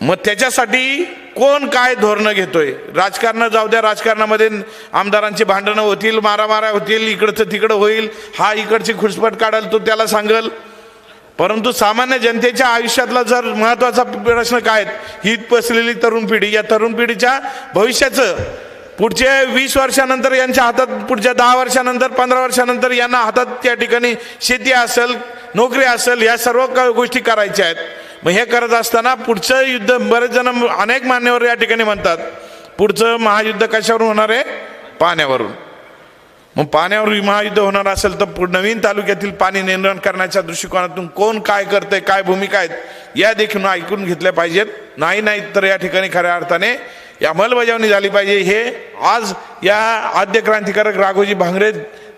मग त्याच्यासाठी कोण काय धोरणं घेतोय? राजकारण जाऊ द्या, राजकारणामध्ये आमदारांची भांडणं होतील, मारामाऱ्या होतील, इकडचं तिकडं होईल, हा इकडची खुसपट काढेल, तो त्याला सांगल, परंतु सामान्य जनतेच्या आयुष्यातला जर महत्वाचा प्रश्न काय, ही पसलेली तरुण पिढी, या तरुण पिढीच्या भविष्याचं पुढचे 20 वर्षानंतर यांच्या हातात, पुढच्या 10 वर्षानंतर 15 वर्षानंतर यांना हातात त्या ठिकाणी शेती असेल, नोकरी असेल, या सर्व गोष्टी करायच्या आहेत. मग हे करत असताना पुढचं युद्ध, बरेच जण अनेक मान्यवर या ठिकाणी म्हणतात पुढचं महायुद्ध कशावरून होणार आहे? पाण्यावरून. मग पाण्यावर महायुद्ध होणार असेल तर नवीन तालुक्यातील पाणी निर्माण करण्याच्या दृष्टिकोनातून कोण काय करतंय, काय भूमिका आहेत या देखील ऐकून घेतल्या पाहिजेत. नाही तर या ठिकाणी खऱ्या अर्थाने या अंमलबजावणी झाली पाहिजे. हे आज या आद्य क्रांतिकारक राघोजी भांगरे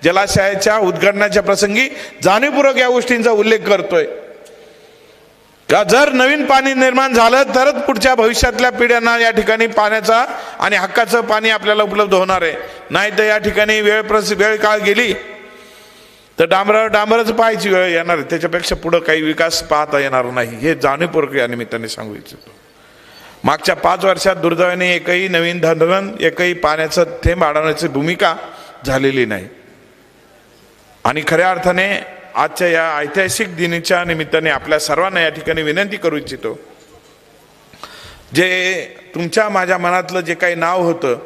जलाशयाच्या उद्घाटनाच्या प्रसंगी जाणीवपूर्वक या गोष्टींचा उल्लेख करतोय का जर नवीन पाणी निर्माण झालं तरच पुढच्या भविष्यातल्या पिढ्यांना या ठिकाणी पाण्याचा आणि हक्काचं पाणी आपल्याला उपलब्ध होणार आहे. नाही तर या ठिकाणी वेळ काळ गेली तर डांबरच पाहायची वेळ येणार आहे. त्याच्यापेक्षा पुढं काही विकास पाहता येणार नाही. हे जाणीवपूर्वक या निमित्ताने सांगू इच्छितो. मागच्या 5 वर्षात दुर्दैवाने एकही नवीन धरण, एकही पाण्याचं थेंब अडवण्याची भूमिका झालेली नाही. आणि खऱ्या अर्थाने आजच्या या ऐतिहासिक दिनाच्या निमित्ताने आपल्या सर्वांना या ठिकाणी विनंती करू इच्छितो, जे तुमच्या माझ्या मनातलं जे काही नाव होतं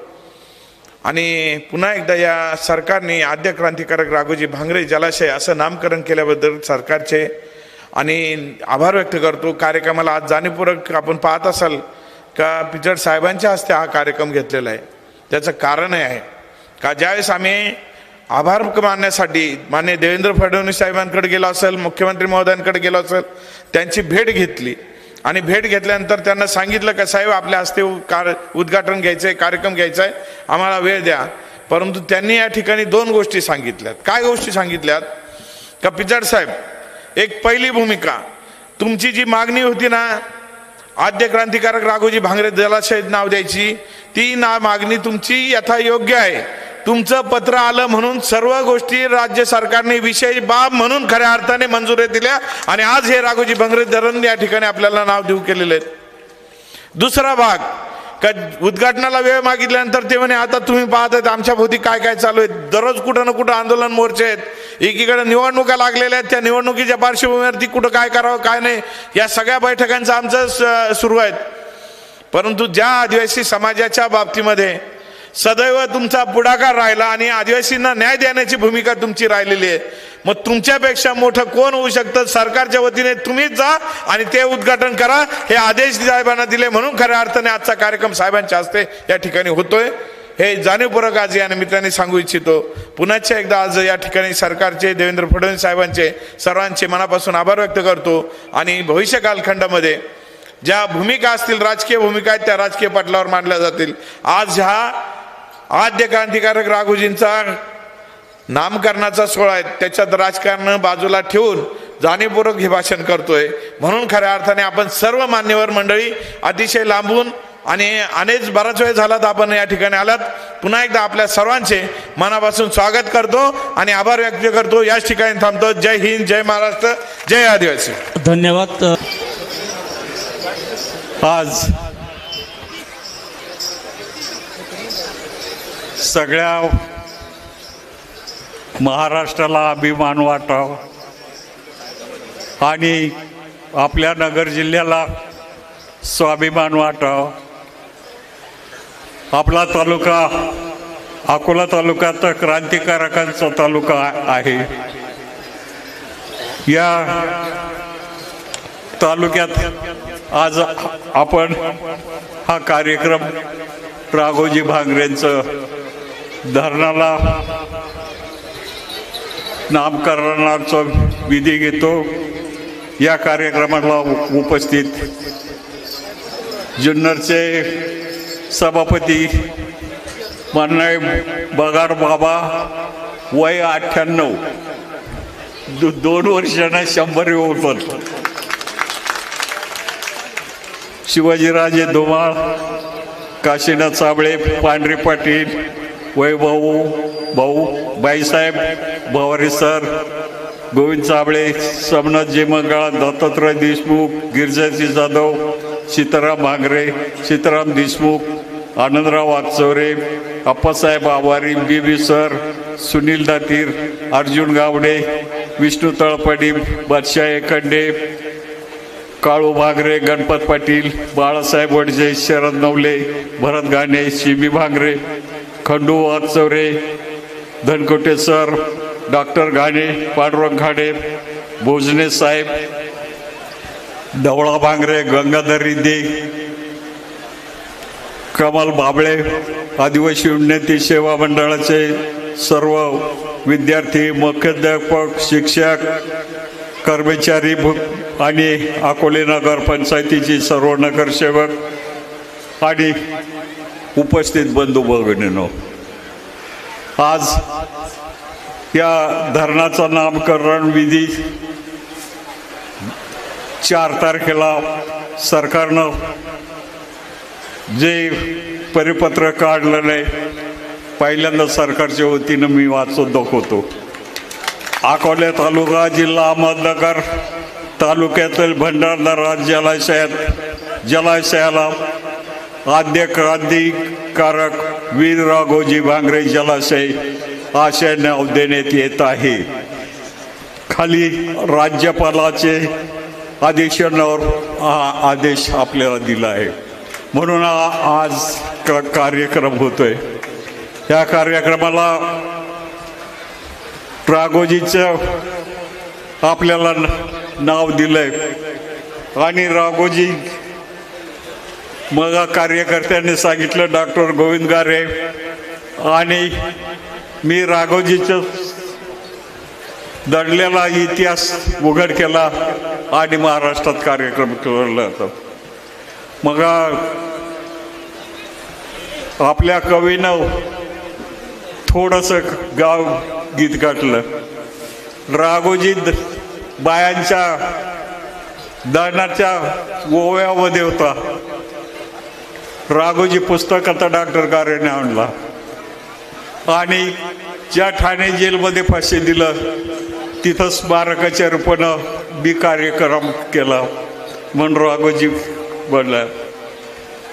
आणि पुन्हा एकदा या सरकारने आद्य क्रांतिकारक राघोजी भांगरे जलाशय असं नामकरण केल्याबद्दल सरकारचे आणि आभार व्यक्त करतो. कार्यक्रमाला आज जाणीवपूर्वक आपण पाहत असाल का पिचड साहेबांच्या हस्ते हा कार्यक्रम घेतलेला आहे. त्याचं कारण आहे का ज्यावेळेस आम्ही आभार मानण्यासाठी माननीय देवेंद्र फडणवीस साहेबांकडे गेलो असेल, मुख्यमंत्री महोदयांकडे गेलो असेल, त्यांची भेट घेतली आणि भेट घेतल्यानंतर त्यांना सांगितलं का साहेब आपल्या हस्ते उद्घाटन घ्यायचं आहे, कार्यक्रम घ्यायचा आहे, आम्हाला वेळ द्या. परंतु त्यांनी या ठिकाणी 2 गोष्टी सांगितल्यात. काय गोष्टी सांगितल्यात का पिचड साहेब, एक पहिली भूमिका, तुमची जी मागणी होती ना आद्य क्रांतिकारक राघोजी भांगरे जलाशय नाव द्यायची, ती मागणी तुमची यथायोग्य आहे. तुमचं पत्र आलं म्हणून सर्व गोष्टी राज्य सरकारने विशेष बाब म्हणून खऱ्या अर्थाने मंजुरी दिल्या आणि आज हे राघोजी भांगरे धरण या ठिकाणी आपल्याला नाव देऊ केलेले आहेत. दुसरा भाग का उद्घाटनाला वेळ मागितल्यानंतर ते म्हणे आता तुम्ही पाहताय आमच्या भोवती काय काय चालू आहे, दररोज कुठं ना कुठं आंदोलन मोर्चे आहेत, एकीकडे निवडणुका लागलेल्या आहेत, त्या निवडणुकीच्या पार्श्वभूमीवरती कुठं काय करावं काय नाही या सगळ्या बैठकांचं आमचं सुरू आहेत. परंतु ज्या आदिवासी समाजाच्या बाबतीमध्ये सदैव तुमचा पुढाकार राहिला आणि आदिवासींना न्याय देण्याची भूमिका तुमची राहिलेली आहे, मग तुमच्यापेक्षा मोठं कोण होऊ शकतं? सरकारच्या वतीने तुम्हीच जा आणि ते उद्घाटन करा हे आदेश साहेबांना दिले म्हणून खऱ्या अर्थाने आजचा कार्यक्रम साहेबांच्या हस्ते या ठिकाणी होतोय. हे जाणीवपूर्वक आज या निमित्ताने सांगू इच्छितो. पुन्हा एकदा आज या ठिकाणी सरकारचे, देवेंद्र फडणवीस साहेबांचे सर्वांचे मनापासून आभार व्यक्त करतो आणि भविष्य कालखंडामध्ये ज्या भूमिका असतील, राजकीय भूमिका आहेत, त्या राजकीय पटलावर मांडल्या जातील. आज ह्या आद्य क्रांतिकारक राघोजींचा नामकरणाचा सोहळा आहे, त्याच्यात राजकारण बाजूला ठेवून जाणीवपूर्वक हे भाषण करतोय. म्हणून खऱ्या अर्थाने आपण सर्व मान्यवर मंडळी अतिशय लांबून आणि बराच वेळ झाला तर आपण या ठिकाणी आलात. पुन्हा एकदा आपल्या सर्वांचे मनापासून स्वागत करतो आणि आभार व्यक्त करतो. याच ठिकाणी थांबतो. जय हिंद, जय महाराष्ट्र, जय आदिवासी. धन्यवाद. आज सगळ्या महाराष्ट्राला अभिमान वाटावा आणि आपल्या नगर जिल्ह्याला स्वाभिमान वाटावा. आपला तालुका अकोला तालुका तर क्रांतिकारकांचा तालुका आहे. या तालुक्यात आज आपण हा कार्यक्रम राघोजी भांगरेंचं धरणाला नामकरणाचा विधी घेतो. या कार्यक्रमाला उपस्थित जुन्नरचे सभापती माननीय बगार बाबा, वय 98, 2 वर्षांना 100 होतं. शिवाजीराजे धुमाळ, काशीनाथ साबळे, पांढरे पाटील, वैभाऊ भाऊ, बाईसाहेब भवारी सर, गोविंद साबळे, समनाथजी मंगळा, दत्तात्रय देशमुख, गिरिजाजी जाधव, सीताराम भांगरे, सीताराम देशमुख, आनंदराव वागचौरे, अप्पासाहेब आवारी, बीबी सर, सुनील दातीर, अर्जुन गावडे, विष्णू तळपडी, बादशाह एकंडे, काळू भांगरे, गणपत पाटील, बाळासाहेब वडजे, शरद नवले, भरत गाणे, शिबी भांगरे, खंडू वागचौरे, धनकोटे सर, डॉक्टर घाणे, पांडुरंग घाणे, भोजने साहेब, ढवळा भांगरे, गंगाधर रिद्दे, कमल बाबळे, आदिवासी उन्नती सेवा मंडळाचे सर्व विद्यार्थी, मुख्याध्यापक, शिक्षक, कर्मचारी आणि अकोले नगर पंचायतीचे सर्व नगरसेवक आणि उपस्थित बंधू भगिनींनो, आज या धरणाचा नामकरण विधी 4 तारखेला सरकारनं जे परिपत्र काढलेलं आहे, पहिल्यांदा सरकारच्या वतीनं मी वाचून दाखवतो. अकोले तालुका जिल्हा अहमदनगर तालुक्यातील भंडारदरा जलाशयाला आद्य क्रांतिकारक वीर राघोजी भांगरे जलाशय असे नाव देण्यात येत आहे. खाली राज्यपालाचे आदेशावर हा आदेश आपल्याला दिला आहे. म्हणून आज कार्यक्रम होतोय. या कार्यक्रमाला राघोजीचं आपल्याला नाव दिलंय आणि राघोजी मग कार्यकर्त्यांनी सांगितलं, डॉक्टर गोविंद गारे आणि मी राघोजीचं दडलेला इतिहास उघड केला आणि महाराष्ट्रात कार्यक्रम केला होता. मग आपल्या कवीनं थोडंसं गाव गीत गाठलं. राघोजी बायांच्या दळणाच्या ओव्यामध्ये होता. राघोजी पुस्तक आता डॉक्टर गारेने आणला आणि ज्या ठाणे जेलमध्ये फाशी दिलं तिथं स्मारकाच्या रूपानं बी कार्यक्रम केला. म्हणून राघोजी बनला.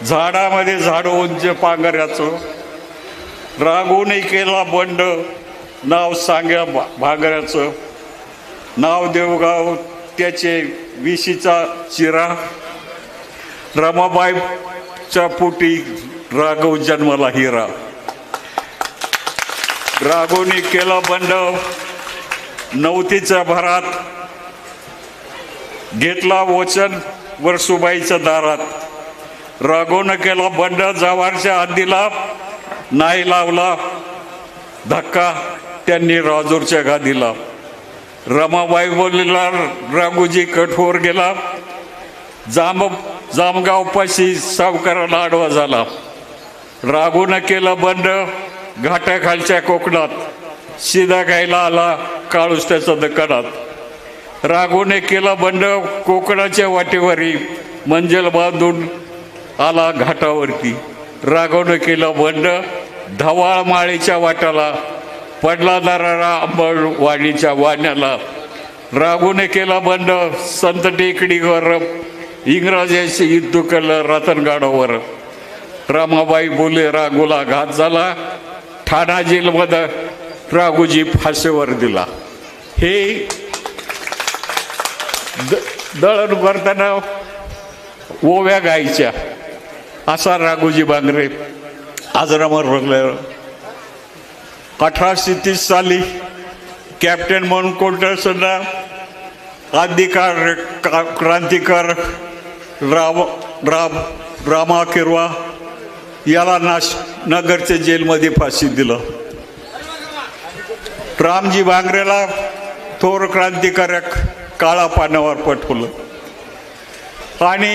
झाडामध्ये झाडं उंच पांघऱ्याचं, राघोने केला बंड, नाव सांग्या भांगऱ्याचं, नाव देवगाव त्याचे विशीचा चिरा, रमाबाईच्या पोटी राघव जन्माला हिरा. राघोने केला बंड, नवतीच्या भरात घेतला वचन वर्सुबाईच्या दारात. राघोनं केला बंड, जवारच्या हद्दीला नाही लावला धक्का, त्यांनी राजूरच्या गादीला. रमाबाई बोललेला राघोजी कठोर गेला, जामगावपाशी सावकाराला आडवा झाला. राघूनं केलं बंड घाटाखालच्या कोकणात, शिदा घ्यायला आला काळूस त्याचा दकानात. राघूने केलं बंड कोकणाच्या वाटेवरी, मंजल बांधून आला घाटावरती. राघवनं केलं बंड धवाळ माळीच्या वाटाला, पडला दरारा अंबळवाडीच्या वाण्याला. राघूने केला बंड संत टेकडीवर, इंग्रजांशी युद्ध केलं रतनगडावर. रमाबाई बोले राघूला घात झाला, ठाणा जेलमध्ये राघूजी फाशीवर दिला. हे दळण करताना ओव्या गायच्या असा राघोजी बांगरे आजरामर रंगले. 1830 साली कॅप्टन म्हणून कोणत्या अधिकार क्रांतिकार रामा किरवा याला नगरच्या जेलमध्ये फाशी दिलं. रामजी बांगरेला थोर क्रांतिकारक काळा पाण्यावर पटवलं. आणि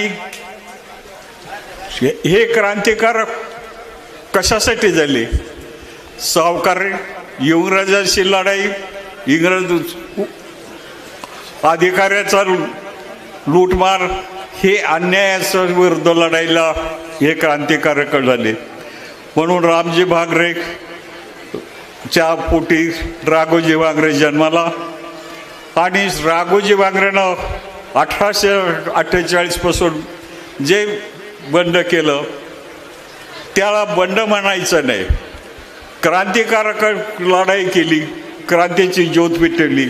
हे क्रांतिकारक कशासाठी झाले? सावकार इंग्रजांशी लढाई, इंग्रज अधिकाऱ्याचा लूटमार, हे अन्यायाच्या विरुद्ध लढाईला हे क्रांतिकारक झाले. म्हणून रामजी बांगरे च्या पोटी राघोजी बांगरे जन्माला. आणि राघोजी बांगरेनं 1848 पासून जे बंड केलं त्याला बंड म्हणायचं नाही. क्रांतिकारक लढाई केली, क्रांतीची ज्योत पेटवली.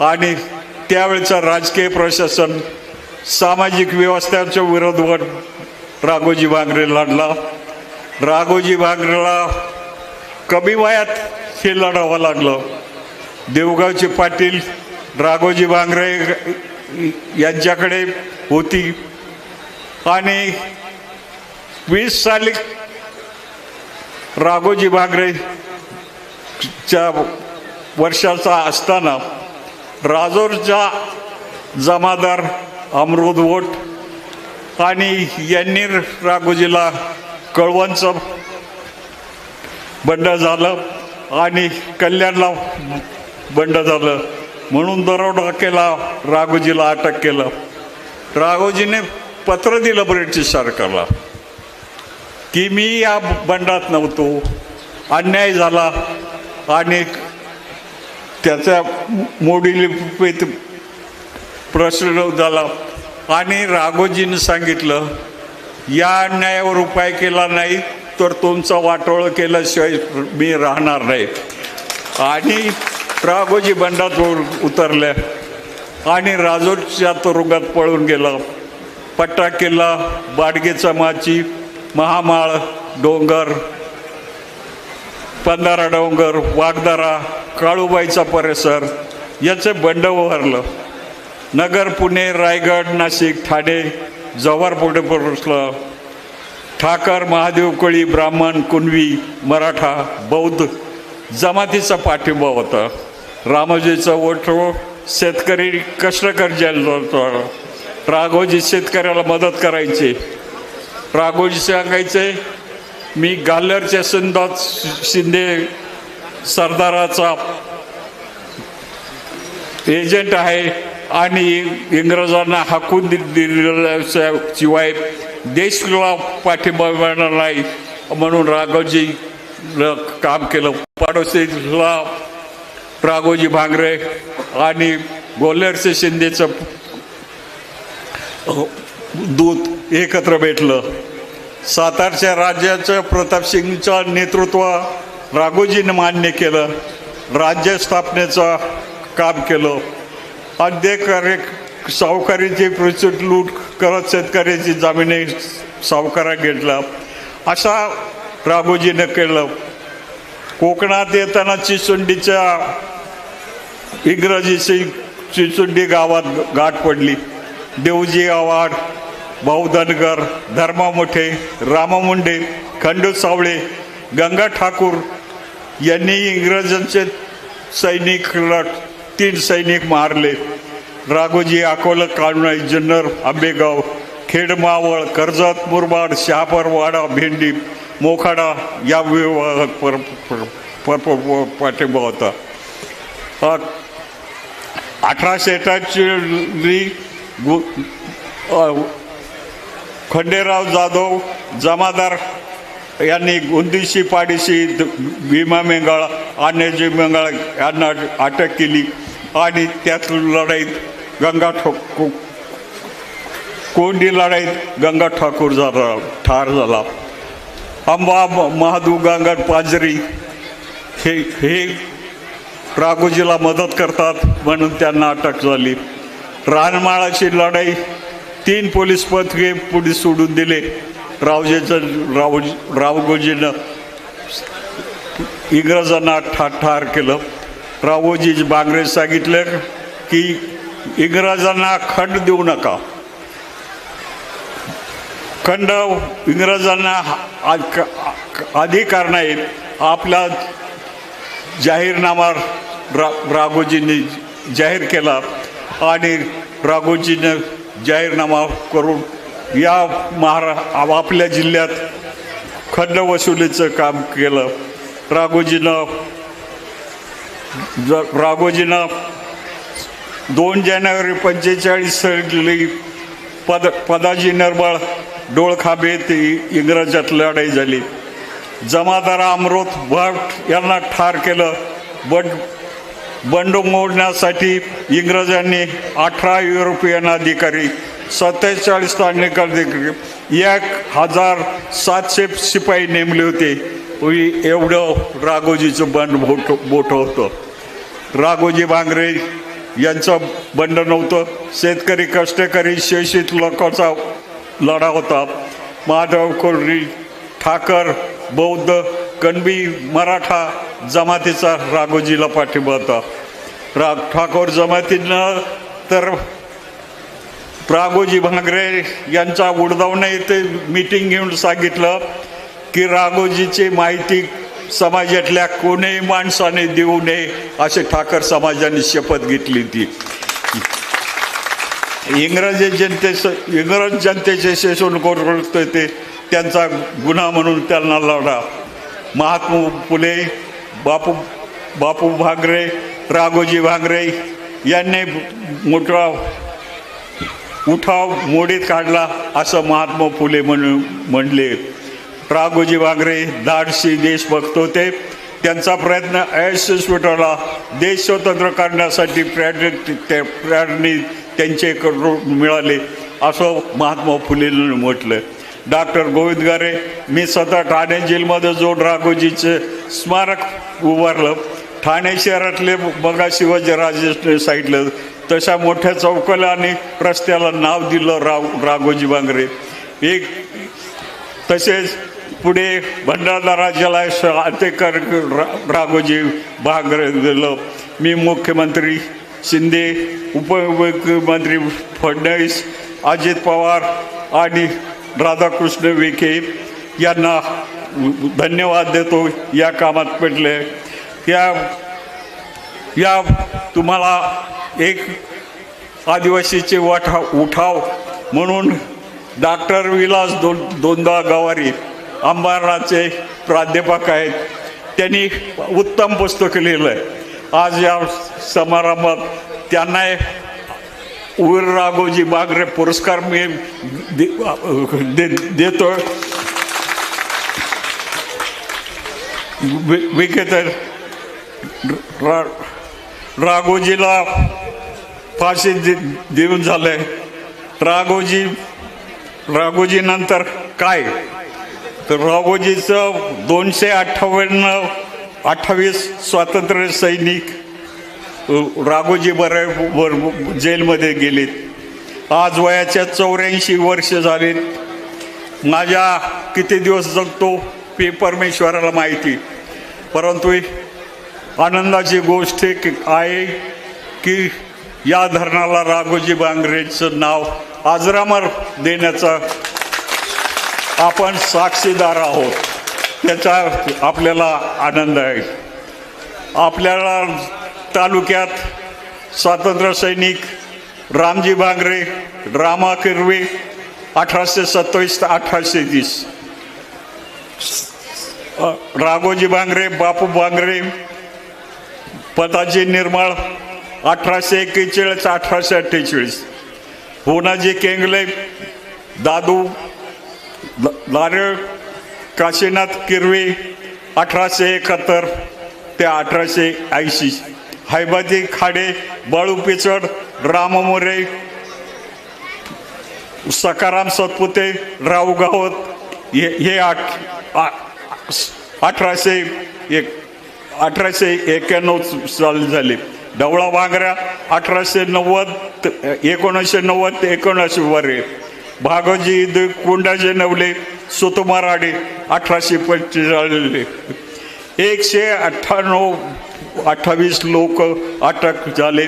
आणि त्यावेळेचं राजकीय प्रशासन, सामाजिक व्यवस्थेच्या विरोधात राघोजी बांगरे लढला. राघोजी बांगरेला कमी वयात हे लढावं लागलं. देवगावचे पाटील राघोजी बांगरे यांच्याकडे होती. आणि 20 साली राघोजी बांगरेच्या वर्षाचा असताना राजोरचा जमादार अमृत वोट आणि यांनी राघोजीला कळवणचं बंड झालं आणि कल्याणला बंड झालं. म्हणून दरोडा केला, राघोजीला अटक केलं. राघोजीने पत्र दिलं ब्रिटिश सरकारला की मी या बंडात नव्हतो, अन्याय झाला. आणि त्याचा मोडीलिपीत प्रश्न झाला. आणि राघोजीने सांगितलं या अन्यायावर उपाय केला नाही तर तुमचा वाटोळं केल्याशिवाय मी राहणार नाही. आणि राघोजी बंडात उतरल्या आणि राजोरच्या तुरुंगात पळून गेला. पट्टा किल्ला, बाडगेचा माची, महामाळ डोंगर, पंधारा डोंगर, वाघदारा, काळूबाईचा परिसर याचे बंड उभारलं. नगर, पुणे, रायगड, नाशिक, ठाणे, जव्हार पुढे पोहोचलं. ठाकर, महादेव कोळी, ब्राह्मण, कुणबी, मराठा, बौद्ध जमातीचा पाठिंबा होता. रामोजीचा वोट शेतकरी कष्टकरी होता. राघोजी शेतकऱ्याला मदत करायचे. राघोजी सांगायचे मी गाल्लरच्या सिंधात शिंदे सरदाराचा एजंट आहे आणि इंग्रजांना हाकून दिल्याशिवाय देशाला पाठिंबा मिळणार नाही. म्हणून राघोजी काम केलं. पाडोशीला राघोजी बांगरे आणि गोल्हेरचे शिंदेचं दूत एकत्र भेटलं. सातारच्या राज्याचं प्रतापसिंगचं नेतृत्व राघोजीनं मान्य केलं. राज्य स्थापनेचं काम केलं. अध्यक्ष सावकारीची प्रचुर लूट करत शेतकऱ्याची जमिनी सावकारा घेतला. असा राघोजीनं केलं. कोकणात येताना चिचुंडीच्या इंग्रजीची चिचुंडी गावात गाठ पडली. देवजी आव्हाड, भाऊ धनगर, धर्मा मोठे, रामा मुंडे, खंडू सावळे, गंगा ठाकूर यांनी इंग्रजांचे सैनिक 3 सैनिक मारले. राघोजी अकोला, काळुणाई, जुन्नर, आंबेगाव, खेडमावळ, कर्जत, मुरबाड, शहापूरवाडा, भेंडी, मोखाडा या विभागात पाठिंबा होता. 1888 खंडेराव जाधव जमादार यांनी गुंदीशी, पाडीशी, भीमा मेंगाळ, अन्यजी मेंगाळ यांना अटक केली आणि त्याच लढाईत कोंडी लढाईत गंगा ठाकूर ठार झाला. अंबा महादू गांगड पाजरी हे राघोजीला मदत करतात म्हणून त्यांना अटक झाली. रानमाळाची लढाई 3 पोलीस पथके पुढे सोडून दिले. राघोजीनं इंग्रजांना ठार केलं. राघोजी बांगरे सांगितलं की इंग्रजांना खंड देऊ नका. खंड इंग्रजांना अधिकार नाही. आपला जाहीरनामा राघोजींनी जाहीर केला आणि राघोजीनं जाहीरनामा करून या आपल्या जिल्ह्यात खंड वसुलीचं काम केलं. राघोजीनं 2 जानेवारी 45 साली पदाजी नरबळ डोळखाबे ते इंग्रजात लढाई झाली. जमादार अमृत भट यांना ठार केलं. बंड मोडण्यासाठी इंग्रजांनी 18 युरोपियन अधिकारी, 47 स्थानिक अधिकारी, 1700 शिपाई नेमले होते. एवढं राघोजीचं बंड मोठं होतं. राघोजी बांगरे यांचं बंड नव्हतं. शेतकरी, कष्टकरी, शोषित लोकांचा लढा होता. माधव, कोळी, ठाकर, बौद्ध, कणबी, मराठा जमातीचा राघोजीला पाठिंबा होता. ठाकोर जमातीनं तर राघोजी भांगरे यांचा उडदावणे येथे मीटिंग घेऊन सांगितलं की राघोजीची माहिती समाजातल्या कोणीही माणसाने देऊ नये असे ठाकर समाजाने शपथ घेतली होती. इंग्रज जनतेचे शोषण करतोय ते त्यांचा गुन्हा म्हणून त्यांना लढा. महात्मा फुले, बापू भांगरे, राघोजी भांगरे यांनी मोठा उठाव मोडीत काढला असं महात्मा फुले म्हणले. राघोजी भांगरे धाडसी देशभक्त होते. त्यांचा प्रयत्न अयशस्वी ठरला. देश स्वतंत्र करण्यासाठी प्रेरणी त्यांच्याकडून मिळाले असं महात्मा फुलेंनी म्हटलं. डॉक्टर गोविंद गारे, मी स्वतः ठाणे जेलमध्ये जोड राघोजीचे स्मारक उभारलं. ठाणे शहरातले बघा शिवाजीराजे साईडलं तशा मोठ्या चौकाला आणि रस्त्याला नाव दिलं राघोजी भांगरे. तसेच पुढे भंडारा राज्याला आतेकर राघोजी भांगरे दिलं. मी मुख्यमंत्री शिंदे, उपमुख्यमंत्री फडणवीस, अजित पवार आणि राधाकृष्ण विखे यांना धन्यवाद देतो. या कामात पडले या तुम्हाला एक आदिवासीचे उठाव म्हणून डॉक्टर विलास दोंदा गवारी अंबाराचे प्राध्यापक आहेत. त्यांनी उत्तम पुस्तक लिहिलं आहे. आज या समारंभात त्यांना वीर राघोजी बांगरे पुरस्कार मी देतो. विखेतर राघोजीला फाशी देऊन झालंय. राघोजी नंतर काय तर राघोजीचं 228 स्वातंत्र्य सैनिक राघोजी बरोबर जेलमध्ये गेलेत. आज वयाच्या 84 वर्ष झालेत. माझ्या किती दिवस जगतो हे परमेश्वराला माहिती. परंतु आनंदाची गोष्ट आहे की या धरणाला राघोजी बांगरेचं नाव अजरामर देण्याचा आपण साक्षीदार आहोत. त्याचा आपल्याला आनंद आहे. आपल्याला तालुक्यात स्वातंत्र्य सैनिक रामजी बांगरे, रामा किरवे 1827 ते 1830. राघोजी बांगरे, बापू बांगरे, पदाजी निर्मळ 1841 1848. होनाजी केंगले, दादू नारळ, काशीनाथ किरवे 1871 ते 1880. हैबाजी खाडे, बाळू पिचड, राम मोरे, सकाराम सतपुते, राव गावत हे 1891 साली झाले. ढवळा वांगऱ्या 1890 1990 ते 1992. भागोजी कुंडाजे नवले, सुतुमाराडे 1845. 128 लोक अटक झाले,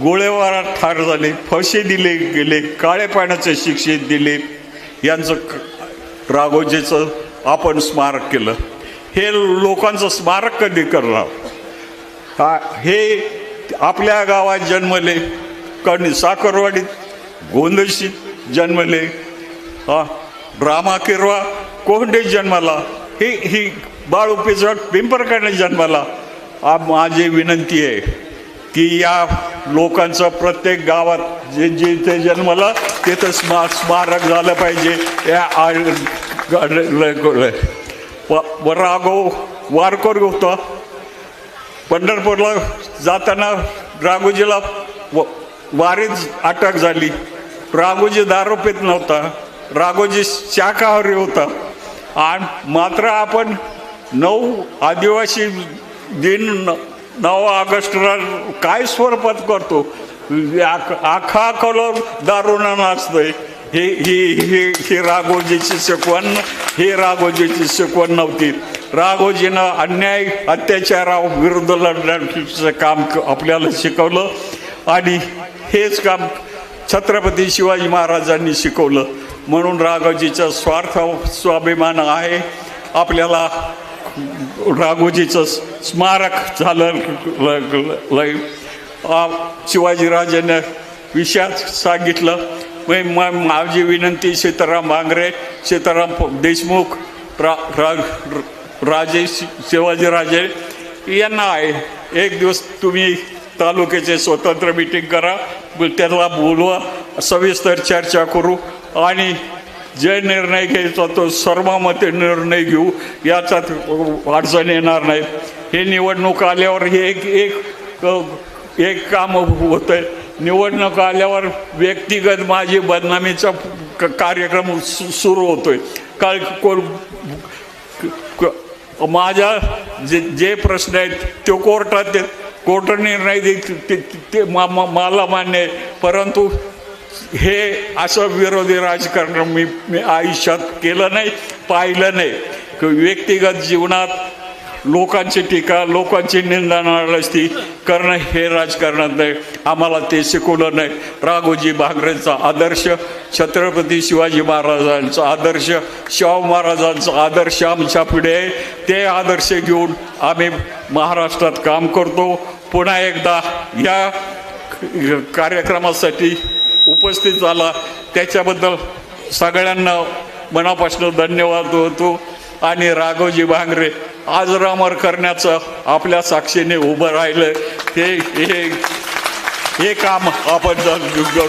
गोळीबारात ठार झाले, फाशी दिले गेले, काळे पाण्याचे शिक्षित दिले. यांचं राघोजीचं आपण स्मारक केलं. हे लोकांचं स्मारक कधी करणार? हे आपल्या गावात जन्मले, कणी साखरवाडीत गोंदशीत जन्मले, रामा किरवा कोंडे जन्माला, ही बाळू पिचड पिंपरकडे जन्माला. माझी विनंती आहे की या लोकांचं प्रत्येक गावात जे जिथे जन्मला तिथं स्मारक झालं पाहिजे. राघव वारकर होता, पंढरपूरला जाताना राघोजीला वारीत अटक झाली. राघोजी दारू पित नव्हता, राघोजी शाकाहारी होता. आणि मात्र आपण 9 आदिवासी दिन 9 ऑगस्टला काय स्वरूपात करतो? आखा कलर दारूनं नाचतंय. ही राघोजीची शिकवण नव्हती. राघोजीनं अन्याय अत्याचाराविरुद्ध लढण्याचं काम आपल्याला शिकवलं आणि हेच काम छत्रपती शिवाजी महाराजांनी शिकवलं. म्हणून राघोजीचा स्वाभिमान आहे. आपल्याला राघोजीचं स्मारक झालं. शिवाजीराजांनी विषयात सांगितलं. माझी विनंती सीताराम बांगरे, सीताराम देशमुख, राजे शिवाजीराजे यांना आहे. एक दिवस तुम्ही तालुक्याचे स्वतंत्र मीटिंग करा, त्याला बोलवा, सविस्तर चर्चा करू आणि जे निर्णय घ्यायचा तो सर्वमते निर्णय घेऊ. याच्यात अडचण येणार नाही. हे निवडणूक आल्यावर हे एक काम होतंय. निवडणूक आल्यावर व्यक्तिगत माझी बदनामीचा कार्यक्रम सुरू होतोय. काय माझ्या जे प्रश्न आहेत ते कोर्टात कोर्ट निर्णय ते मला मान्य आहे. परंतु हे असं विरोधी राजकारण मी आयुष्यात केलं नाही, पाहिलं नाही. व्यक्तिगत जीवनात लोकांची टीका, लोकांची निंदा नाराजगी करणं हे राजकारणात नाही. आम्हाला ते शिकवलं नाही. राघोजी बांगरेंचा आदर्श, छत्रपती शिवाजी महाराजांचा आदर्श, शाहू महाराजांचा आदर्श आमच्या पुढे आहे. ते आदर्श घेऊन आम्ही महाराष्ट्रात काम करतो. पुन्हा एकदा या कार्यक्रमासाठी उपस्थित झाला त्याच्याबद्दल सगळ्यांना मनापासून धन्यवाद देतो. आणि राघोजी बांगरे आजरामर करण्याचं आपल्या साक्षीने उभं राहिलं. हे काम आपण करतो.